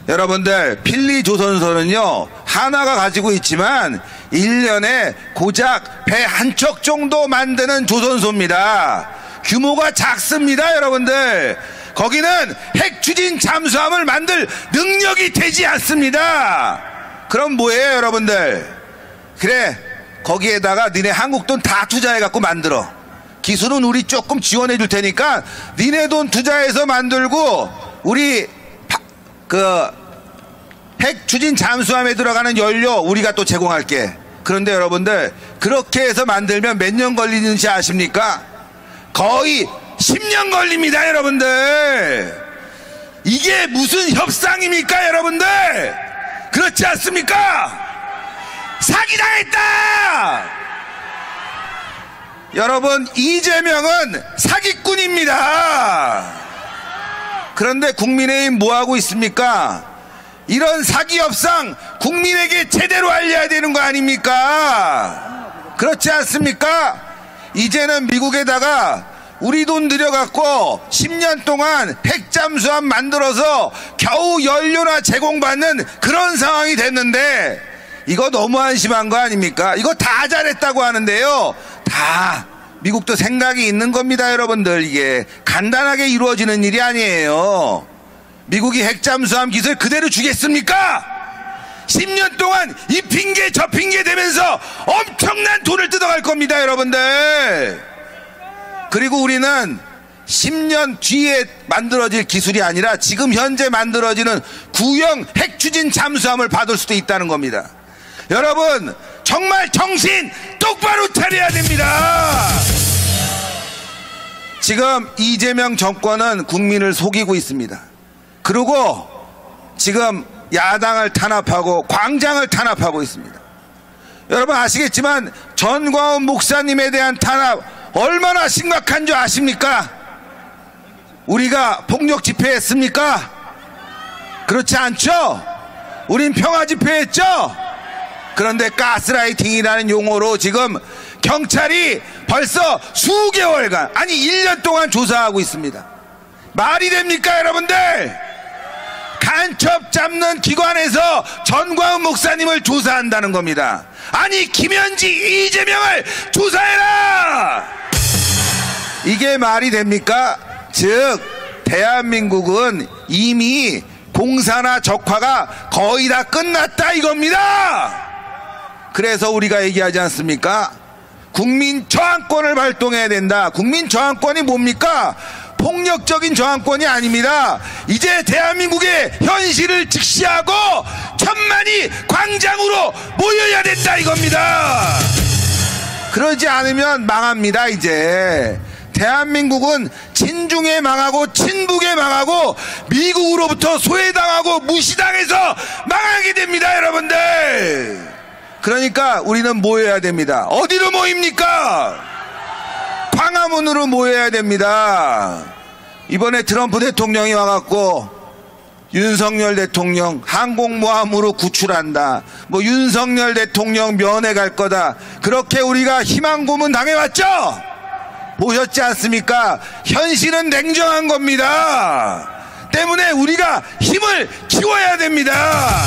여러분들, 필리 조선소는요, 하나가 가지고 있지만 1년에 고작 배 한 척 정도 만드는 조선소입니다. 규모가 작습니다, 여러분들. 거기는 핵 추진 잠수함을 만들 능력이 되지 않습니다. 그럼 뭐예요, 여러분들? 그래, 거기에다가 니네 한국 돈 다 투자해갖고 만들어. 기술은 우리 조금 지원해 줄 테니까 니네 돈 투자해서 만들고 우리 핵 추진 잠수함에 들어가는 연료 우리가 또 제공할게. 그런데 여러분들, 그렇게 해서 만들면 몇 년 걸리는지 아십니까? 거의 10년 걸립니다, 여러분들. 이게 무슨 협상입니까, 여러분들? 그렇지 않습니까? 사기당했다! 여러분, 이재명은 사기꾼입니다. 그런데 국민의힘 뭐하고 있습니까? 이런 사기 협상 국민에게 제대로 알려야 되는 거 아닙니까? 그렇지 않습니까? 이제는 미국에다가 우리 돈 들여갖고 10년 동안 핵잠수함 만들어서 겨우 연료나 제공받는 그런 상황이 됐는데, 이거 너무 한심한 거 아닙니까? 이거 다 잘했다고 하는데요, 다 미국도 생각이 있는 겁니다, 여러분들. 이게 간단하게 이루어지는 일이 아니에요. 미국이 핵잠수함 기술 그대로 주겠습니까? 10년 동안 이 핑계 저 핑계 대면서 엄청난 돈을 뜯어갈 겁니다, 여러분들. 그리고 우리는 10년 뒤에 만들어질 기술이 아니라 지금 현재 만들어지는 구형 핵추진 잠수함을 받을 수도 있다는 겁니다. 여러분, 정말 정신 똑바로 차려야 됩니다. 지금 이재명 정권은 국민을 속이고 있습니다. 그리고 지금 야당을 탄압하고 광장을 탄압하고 있습니다. 여러분 아시겠지만 전광훈 목사님에 대한 탄압 얼마나 심각한 줄 아십니까? 우리가 폭력 집회했습니까? 그렇지 않죠? 우린 평화 집회했죠? 그런데 가스라이팅이라는 용어로 지금 경찰이 벌써 수개월간, 아니 1년 동안 조사하고 있습니다. 말이 됩니까, 여러분들? 간첩 잡는 기관에서 전광훈 목사님을 조사한다는 겁니다. 아니, 김현지, 이재명을 조사해라! 이게 말이 됩니까? 즉, 대한민국은 이미 공사나 적화가 거의 다 끝났다 이겁니다. 그래서 우리가 얘기하지 않습니까? 국민 저항권을 발동해야 된다. 국민 저항권이 뭡니까? 폭력적인 저항권이 아닙니다. 이제 대한민국의 현실을 직시하고 천만이 광장으로 모여야 된다 이겁니다. 그러지 않으면 망합니다. 이제 대한민국은 친중에 망하고 친북에 망하고 미국으로부터 소외당하고 무시당해서 망하게 됩니다, 여러분들. 그러니까 우리는 모여야 됩니다. 어디로 모입니까? 광화문으로 모여야 됩니다. 이번에 트럼프 대통령이 와갖고 윤석열 대통령 항공모함으로 구출한다, 뭐 윤석열 대통령 면회 갈 거다, 그렇게 우리가 희망 고문 당해왔죠? 보셨지 않습니까? 현실은 냉정한 겁니다. 때문에 우리가 힘을 키워야 됩니다.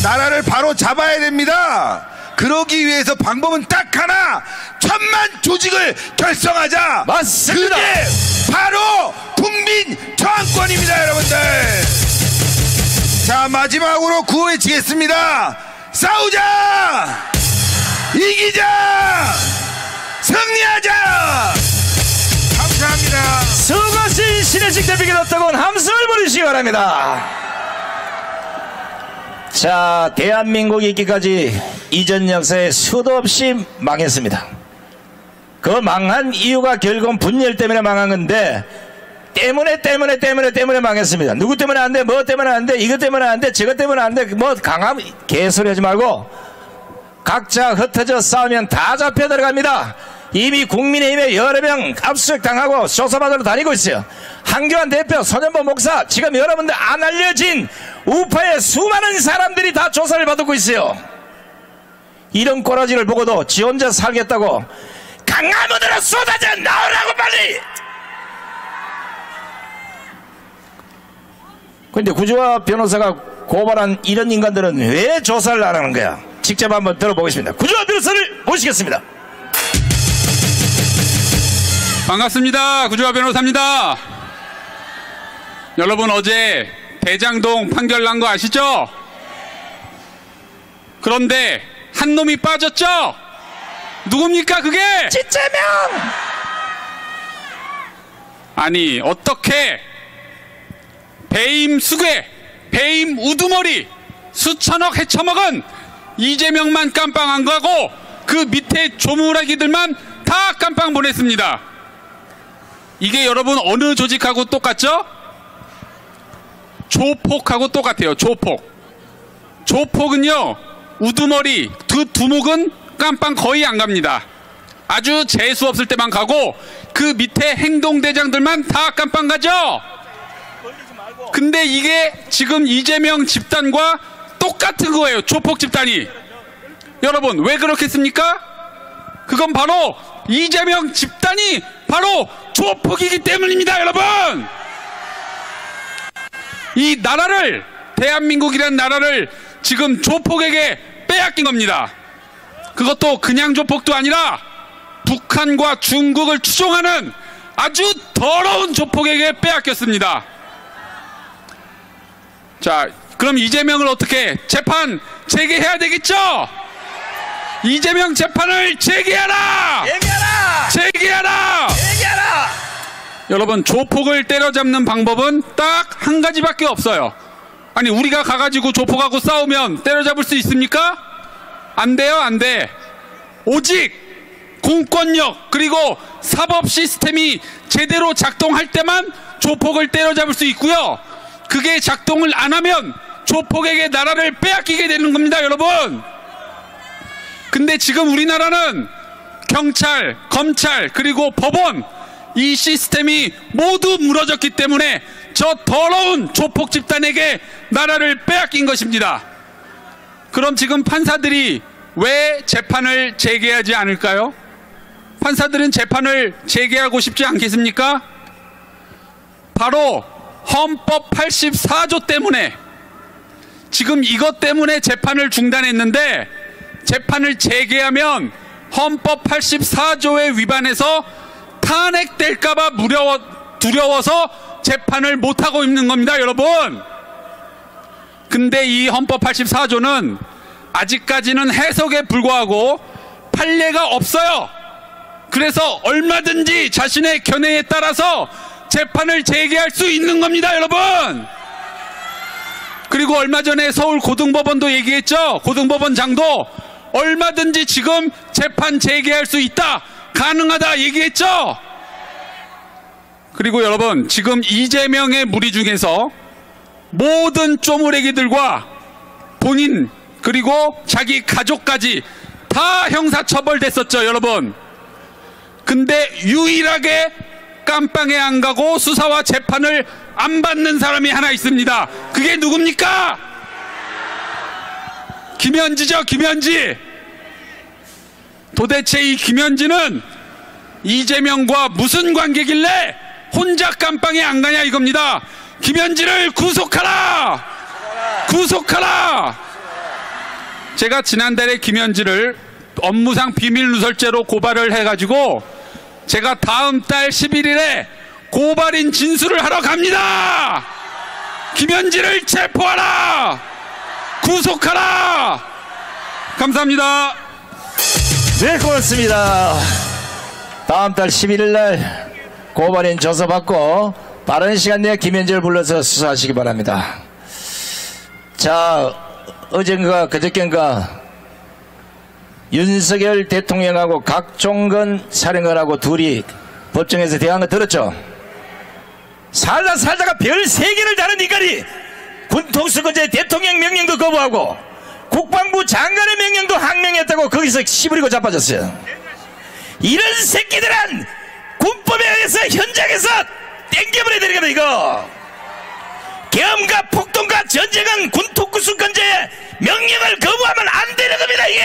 나라를 바로 잡아야 됩니다. 그러기 위해서 방법은 딱 하나, 천만 조직을 결성하자. 맞습니다. 그게 바로 국민 저항권입니다, 여러분들. 자, 마지막으로 구호해치겠습니다. 싸우자, 이기자, 승리하자. 감사합니다. 수고하신 신혜식 대표께 뒀다곤 함성을 보내주시기 바랍니다. 자, 대한민국이 있기까지 이전 역사에 수도 없이 망했습니다. 그 망한 이유가 결국은 분열 때문에 망한 건데, 때문에 망했습니다. 누구 때문에 안 돼, 뭐 때문에 안 돼, 이것 때문에 안 돼, 저것 때문에 안 돼, 뭐 강함 개소리 하지 말고 각자 흩어져 싸우면 다 잡혀 들어갑니다. 이미 국민의힘에 여러 명 압수수색 당하고 조사받으러 다니고 있어요. 한교안 대표, 손현보 목사, 지금 여러분들 안 알려진 우파의 수많은 사람들이 다 조사를 받고 있어요. 이런 꼬라지를 보고도 지 혼자 살겠다고 강화문으로 쏟아져 나오라고 빨리. 근데 구주화 변호사가 고발한 이런 인간들은 왜 조사를 안 하는 거야? 직접 한번 들어보겠습니다. 구주화 변호사를 모시겠습니다. 반갑습니다. 구주화 변호사입니다. 여러분, 어제 대장동 판결 난 거 아시죠? 그런데 한 놈이 빠졌죠? 누굽니까 그게? 지체명! 아니, 어떻게 배임 수괴, 배임 우두머리 수천억 헤쳐먹은 이재명만 깜빵 안 가고 그 밑에 조무라기들만 다 깜빵 보냈습니다. 이게 여러분 어느 조직하고 똑같죠? 조폭하고 똑같아요. 조폭은요, 우두머리 그 두목은 깜빵 거의 안 갑니다. 아주 재수 없을 때만 가고 그 밑에 행동대장들만 다 깜빵 가죠. 근데 이게 지금 이재명 집단과 똑같은 거예요. 조폭 집단이. 여러분, 왜 그렇겠습니까? 그건 바로 이재명 집단이 바로 조폭이기 때문입니다. 여러분, 이 나라를, 대한민국이라는 나라를 지금 조폭에게 빼앗긴 겁니다. 그것도 그냥 조폭도 아니라 북한과 중국을 추종하는 아주 더러운 조폭에게 빼앗겼습니다. 자, 그럼 이재명을 어떻게 재판 재개해야 되겠죠? 이재명 재판을 재개하라! 재개하라! 여러분, 조폭을 때려잡는 방법은 딱 한 가지밖에 없어요. 아니, 우리가 가가지고 조폭하고 싸우면 때려잡을 수 있습니까? 안 돼요, 안 돼. 오직 공권력 그리고 사법 시스템이 제대로 작동할 때만 조폭을 때려잡을 수 있고요. 그게 작동을 안 하면 조폭에게 나라를 빼앗기게 되는 겁니다, 여러분. 근데 지금 우리나라는 경찰, 검찰, 그리고 법원, 이 시스템이 모두 무너졌기 때문에 저 더러운 조폭 집단에게 나라를 빼앗긴 것입니다. 그럼 지금 판사들이 왜 재판을 재개하지 않을까요? 판사들은 재판을 재개하고 싶지 않겠습니까? 바로 헌법 84조 때문에, 지금 이것 때문에 재판을 중단했는데, 재판을 재개하면 헌법 84조에 위반해서 탄핵될까봐 두려워서 재판을 못하고 있는 겁니다, 여러분. 근데 이 헌법 84조는 아직까지는 해석에 불과하고 판례가 없어요. 그래서 얼마든지 자신의 견해에 따라서 재판을 재개할 수 있는 겁니다, 여러분. 그리고 얼마 전에 서울 고등법원도 얘기했죠. 고등법원장도 얼마든지 지금 재판 재개할 수 있다, 가능하다 얘기했죠. 그리고 여러분, 지금 이재명의 무리 중에서 모든 쪼무레기들과 본인 그리고 자기 가족까지 다 형사처벌됐었죠, 여러분. 근데 유일하게 깜빵에 안 가고 수사와 재판을 안 받는 사람이 하나 있습니다. 그게 누굽니까? 김현지죠, 김현지. 도대체 이 김현지는 이재명과 무슨 관계길래 혼자 깜빵에 안 가냐 이겁니다. 김현지를 구속하라! 구속하라! 제가 지난달에 김현지를 업무상 비밀누설죄로 고발을 해가지고 제가 다음 달 11일에 고발인 진술을 하러 갑니다. 김현지를 체포하라! 구속하라! 감사합니다. 네, 고맙습니다. 다음 달 11일날 고발인 조사받고 빠른 시간 내에 김현지를 불러서 수사하시기 바랍니다. 자, 어젠가 그저께인가 윤석열 대통령하고 각종건 사령관하고 둘이 법정에서 대화한 거 들었죠? 살다가 별 3개를 다른 인간이 군통수권자의 대통령 명령도 거부하고 국방부 장관의 명령도 항명했다고 거기서 씨부리고 자빠졌어요. 이런 새끼들은 군법에 의해서 현장에서 땡겨버려야 되는 이거. 계엄과 폭동과 전쟁은 군통수권자의 명령을 거부하면 안 되는 겁니다. 이게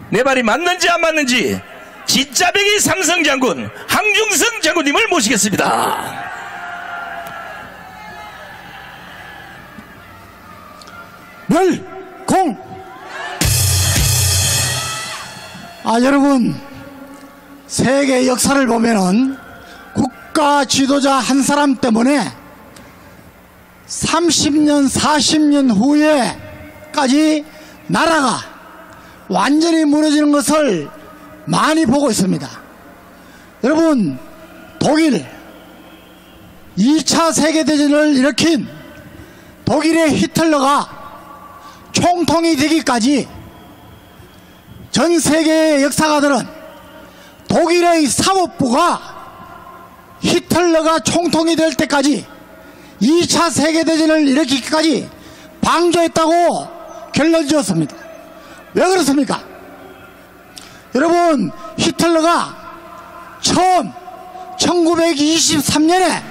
내 말이 맞는지 안 맞는지 진짜배기 삼성장군 황중성 장군님을 모시겠습니다. 여러분, 세계 역사를 보면은 국가 지도자 한 사람 때문에 30년 40년 후에까지 나라가 완전히 무너지는 것을 많이 보고 있습니다. 여러분, 독일 2차 세계대전을 일으킨 독일의 히틀러가 총통이 되기까지 전 세계의 역사가들은 독일의 사법부가 히틀러가 총통이 될 때까지 2차 세계대전을 일으키기까지 방조했다고 결론 지었습니다. 왜 그렇습니까? 여러분, 히틀러가 처음 1923년에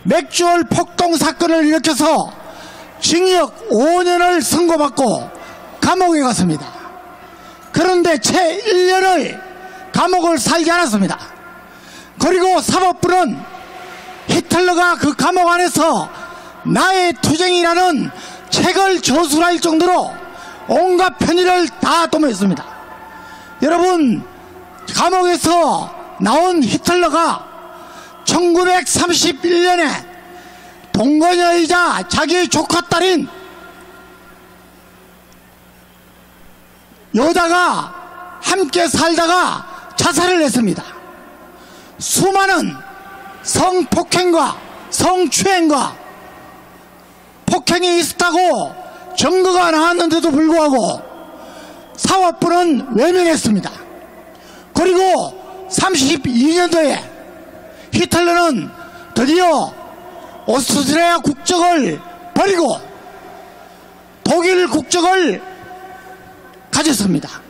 맥주얼 폭동 사건을 일으켜서 징역 5년을 선고받고 감옥에 갔습니다. 그런데 채 1년을 감옥을 살지 않았습니다. 그리고 사법부는 히틀러가 그 감옥 안에서 나의 투쟁이라는 책을 저술할 정도로 온갖 편의를 다 도모했습니다. 여러분, 감옥에서 나온 히틀러가 1931년에 동거녀이자 자기의 조카 딸인 여자가 함께 살다가 자살을 했습니다. 수많은 성폭행과 성추행과 폭행이 있었다고 증거가 나왔는데도 불구하고 사법부는 외면했습니다. 그리고 32년도에 히틀러는 드디어 오스트리아 국적을 버리고 독일 국적을 가졌습니다.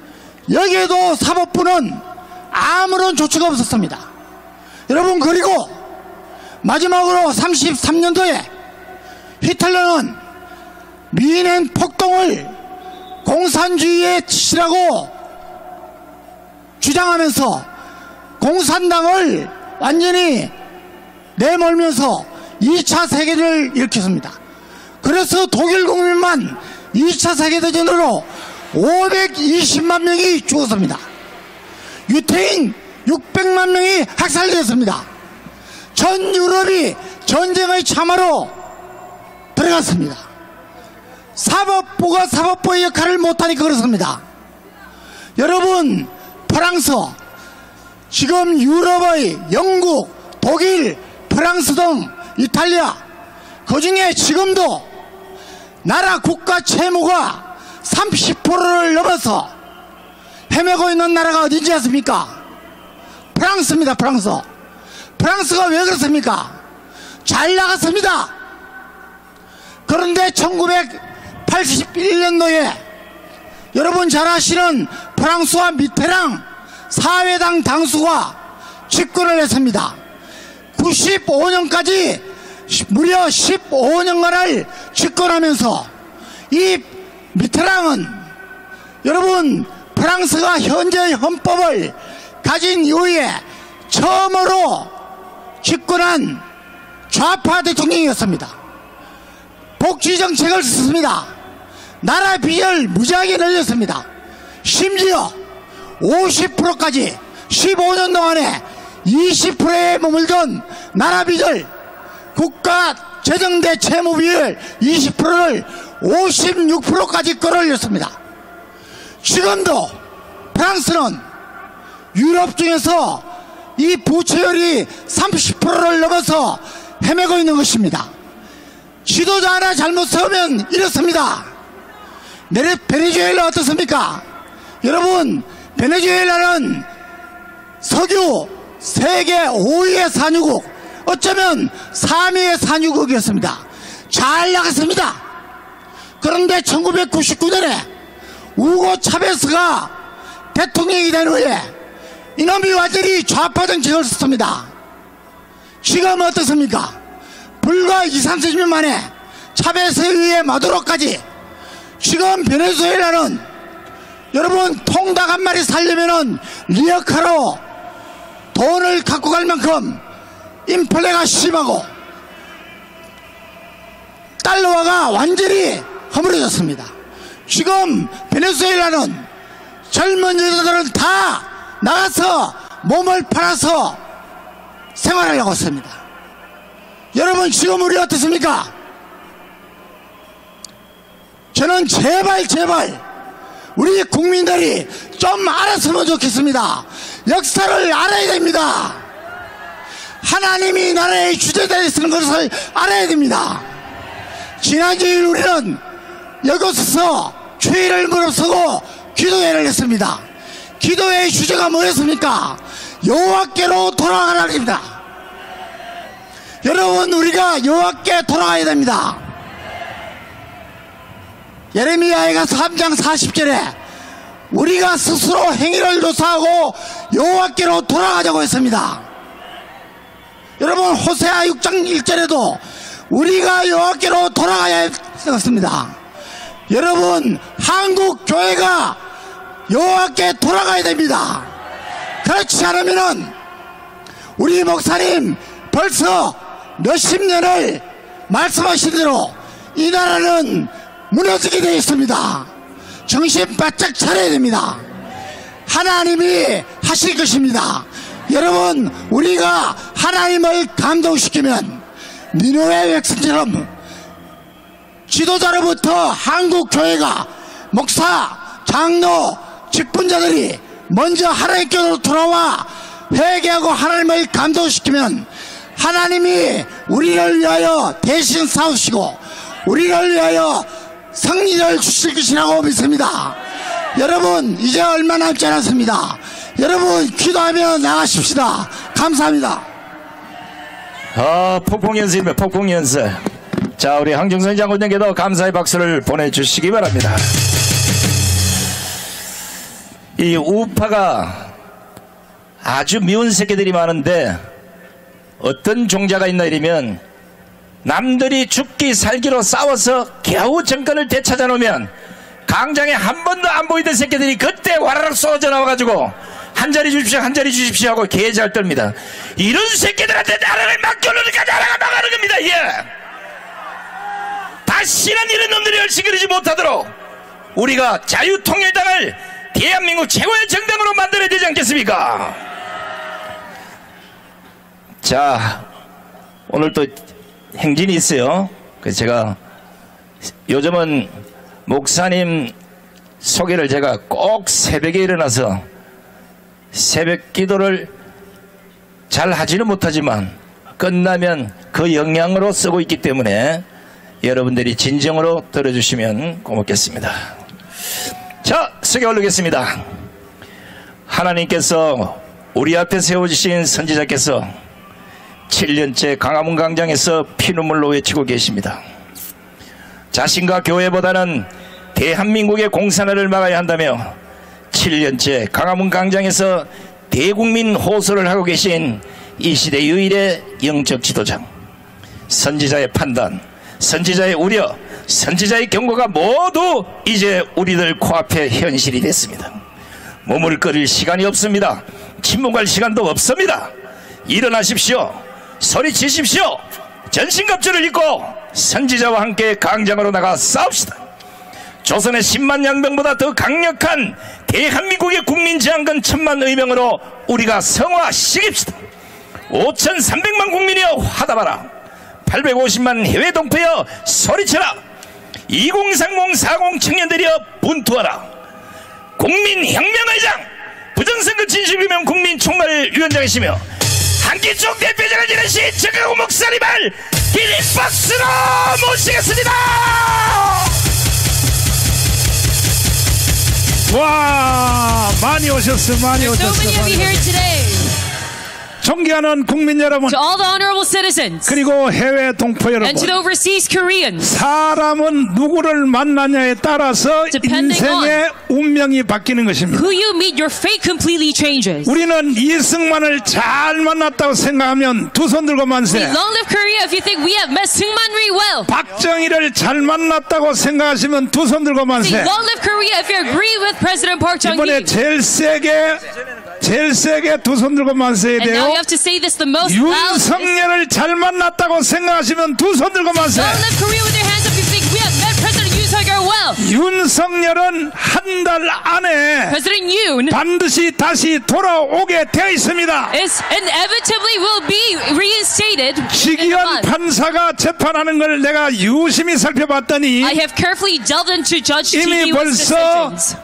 여기에도 사법부는 아무런 조치가 없었습니다. 여러분, 그리고 마지막으로 33년도에 히틀러는 미넨 폭동을 공산주의의 뜻이라고 주장하면서 공산당을 완전히 내몰면서 2차 세계를 일으켰습니다. 그래서 독일 국민만 2차 세계대전으로 520만 명이 죽었습니다. 유태인 600만 명이 학살되었습니다. 전 유럽이 전쟁의 참화로 들어갔습니다. 사법부가 사법부의 역할을 못하니까 그렇습니다. 여러분, 프랑스, 지금 유럽의 영국, 독일, 프랑스 등 이탈리아, 그 중에 지금도 나라 국가 채무가 30%를 넘어서 헤매고 있는 나라가 어딘지 아십니까? 프랑스입니다. 프랑스. 프랑스가 왜 그렇습니까? 잘 나갔습니다. 그런데 1981년도에 여러분 잘 아시는 프랑스와 미테랑 사회당 당수가 집권을 했습니다. 95년까지 무려 15년간을 집권하면서 이 미테랑은 여러분 프랑스가 현재의 헌법을 가진 이후에 처음으로 집권한 좌파 대통령이었습니다. 복지 정책을 썼습니다. 나라 빚을 무지하게 늘렸습니다. 심지어 50%까지 15년 동안에 20%에 머물던 나라 빚을 국가 재정대 채무 비율 20%를 56%까지 끌어올렸습니다. 지금도 프랑스는 유럽 중에서 이 부채율이 30%를 넘어서 헤매고 있는 것입니다. 지도자 하나 잘못 세우면 이렇습니다. 베네수엘라 어떻습니까? 여러분, 베네수엘라는 석유 세계 5위의 산유국, 어쩌면 3위의 산유국이었습니다. 잘 나갔습니다. 그런데 1999년에 우고 차베스가 대통령이 된 후에 이놈이 완전히 좌파 정책을 썼습니다. 지금 어떻습니까? 불과 20-30년 만에 차베스에 의해 마두로까지, 지금 베네수엘라는 여러분 통닭 한 마리 살려면은 리어카로 돈을 갖고 갈 만큼 인플레가 심하고 달러화가 완전히 허물어졌습니다. 지금 베네수엘라는 젊은 여자들은 다 나가서 몸을 팔아서 생활하려고 했습니다. 여러분, 지금 우리 어떻습니까? 저는 제발 우리 국민들이 좀 알았으면 좋겠습니다. 역사를 알아야 됩니다. 하나님이 나라의 주제자에 쓰는 것을 알아야 됩니다. 지난 주일 우리는 여기서 주일을 무릅쓰고 기도회를 했습니다. 기도회의 주제가 뭐였습니까? 여호와께로 돌아가라입니다. 여러분, 우리가 여호와께 돌아가야 됩니다. 예레미야가 3장 40절에 우리가 스스로 행위를 조사하고 여호와께로 돌아가자고 했습니다. 여러분, 호세아 6장 1절에도 우리가 여호와께로 돌아가야 했습니다. 여러분, 한국 교회가 여호와께 돌아가야 됩니다. 그렇지 않으면은 우리 목사님 벌써 몇십 년을 말씀하신 대로 이 나라는 무너지게 되어 있습니다. 정신 바짝 차려야 됩니다. 하나님이 하실 것입니다. 여러분, 우리가 하나님을 감동시키면 니느웨 백성처럼 지도자로부터 한국 교회가 목사, 장로, 직분자들이 먼저 하나님께로 돌아와 회개하고 하나님을 감동시키면 하나님이 우리를 위하여 대신 싸우시고 우리를 위하여 승리를 주실 것이라고 믿습니다. 여러분, 이제 얼마 남지 않았습니다. 여러분, 기도하며 나가십시다. 감사합니다. 폭풍연습입니다. 폭풍연습. 자, 우리 황정선 장군님께도 감사의 박수를 보내주시기 바랍니다. 이 우파가 아주 미운 새끼들이 많은데 어떤 종자가 있나 이러면 남들이 죽기 살기로 싸워서 겨우 정권을 되찾아 놓으면 강장에 한 번도 안 보이던 새끼들이 그때 와라락 쏟아져 나와가지고 한 자리 주십시오 하고 개 잘 떨입니다. 이런 새끼들한테 나라를 맡겨놓으니까 나라가 나가는 겁니다. 예. 다시는 이런 놈들이 얼씨그리지 못하도록 우리가 자유통일당을 대한민국 최고의 정당으로 만들어야 되지 않겠습니까? 자, 오늘 또 행진이 있어요. 그래서 제가 요즘은 목사님 소개를 제가 꼭 새벽에 일어나서 새벽 기도를 잘 하지는 못하지만 끝나면 그 영향으로 쓰고 있기 때문에 여러분들이 진정으로 들어주시면 고맙겠습니다. 자, 소개 올리겠습니다. 하나님께서 우리 앞에 세워주신 선지자께서 7년째 광화문 광장에서 피눈물로 외치고 계십니다. 자신과 교회보다는 대한민국의 공산화를 막아야 한다며 7년째 광화문 광장에서 대국민 호소를 하고 계신 이 시대 유일의 영적 지도자, 선지자의 판단, 선지자의 우려, 선지자의 경고가 모두 이제 우리들 코앞에 현실이 됐습니다. 몸을 끓일 시간이 없습니다. 침묵할 시간도 없습니다. 일어나십시오. 소리치십시오. 전신갑주를 입고 선지자와 함께 강장으로 나가 싸웁시다. 조선의 10만 양병보다 더 강력한 대한민국의 국민 저항군 1000만 의병으로 우리가 성화시킵시다. 5300만 국민이여 화답하라. 850만 해외 동포여 소리쳐라. 2030-40 청년들이여 분투하라. 국민혁명의장 부정선거 진실규명 국민총괄위원장이시며 한기총 대표장을 지내신 정강훈 목사님을 기립박수로 모시겠습니다. 와, 많이 오셨어, 많이 오셨어. So many of you here today. 존경하는 국민 여러분, To all the honorable citizens 그리고 해외 동포 여러분, and to the overseas Koreans, 사람은 누구를 만나냐에 따라서 Depending 인생의 운명이 바뀌는 것입니다. who you meet, your fate completely changes. 우리는 이승만을 잘 만났다고 생각하면 두 손 들고 만세. Long live Korea if you think we have met Seungman Rhee well. 박정희를 잘 만났다고 생각하시면 두 손 들고 만세. Long live Korea if you agree with President Park 이번에 Chung-hee. 제일 세게 두 손 들고 만세해야 And now 돼요. you have to say this the most loud. 윤석열을 잘 만났다고 생각하시면 두 손 들고 만세. Long live Korea with your hands up if you think we have met President Yoon Suk-yeol well. 윤석열은 한 달 안에 President Yoon 반드시 다시 돌아오게 되어 있습니다. is inevitably will be reinstated in a 지기현 month. 판사가 재판하는 걸 내가 유심히 살펴봤더니 I have carefully delved into Judge 이미 Ji-hyoon's 벌써 decisions.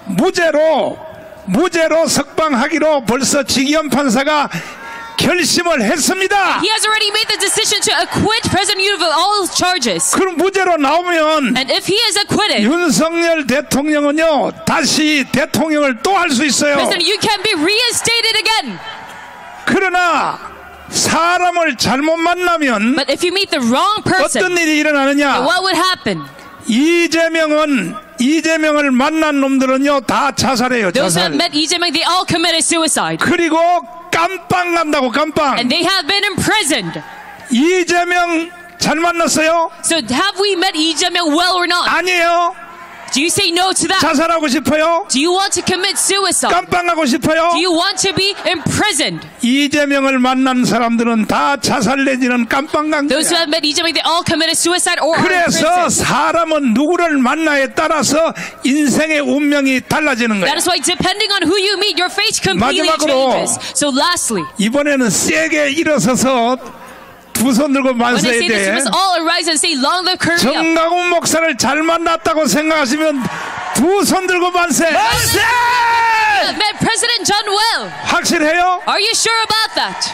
무죄로 석방하기로 벌써 지기현 판사가 결심을 했습니다. He has already made the decision to acquit President Yoon of all charges. 그럼 무죄로 나오면 And if he is acquitted, 윤석열 대통령은요 다시 대통령을 또 할 수 있어요. President Yoon can be reinstated again. 그러나 사람을 잘못 만나면 But if you meet the wrong person, 어떤 일이 일어나느냐? what would happen? 이재명을 만난 놈들은요 다 자살해요. Those who 자살. have met Lee Jae-myung, they all committed suicide. 그리고 깜빵 간다고 깜빵. And they have been imprisoned. 이재명 잘 만났어요? So have we met Lee Jae-myung well or not? 아니에요. Do you say no to that? 자살하고 싶어요? Do you want to commit suicide? 깜빵 가고 싶어요? Do you want to be imprisoned? 이재명을 만난 사람들은 다 자살 내지는 깜빵 간 거야. Those who have met Lee Jae-myung, they all committed suicide or are 그래서 imprisoned. 사람은 누구를 만나에 따라서 인생의 운명이 달라지는 거야. That is why depending on who you meet, your fate completely 마지막으로 changes. So lastly, 이번에는 세게 일어서서 두 손 들고 when I 만세해야 say this, you 돼. must all arise and say, Long live Korea. 정강훈 목사를 잘 만났다고 생각하시면 두 손 들고 만세. 만세! Met President John well. 확실해요? Are you sure about that?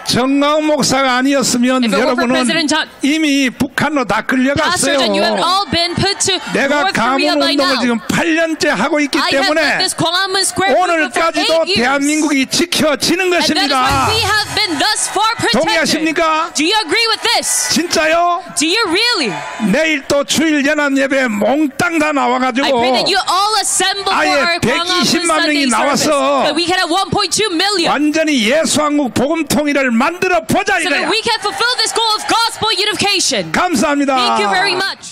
정강훈 목사가 아니었으면 If it were for 여러분은 President John, 이미 북한으로 다 끌려갔어요. Pastor John, you have all been put to 내가 North Korea 가문 by 운동을 now. 지금 8년째 하고 있기 I have 때문에 led this Gwanghwamun Square movement for 8 오늘까지도 years. 대한민국이 지켜지는 And that is why 것입니다. we have been thus far protected. 동의하십니까? Do you agree with this? 진짜요? Do you really? 내일 또 주일 연합 예배 몽땅 다 나와가지고 I pray that you all assemble for 아예 our Gwanghwamun 120만 명이 Sunday service. 나와서 That we can have 1.2 million. 완전히 예수한국 복음 통일을 만들어 보자 So that 이거야. we can fulfill this goal of gospel unification. 감사합니다. Thank you very much.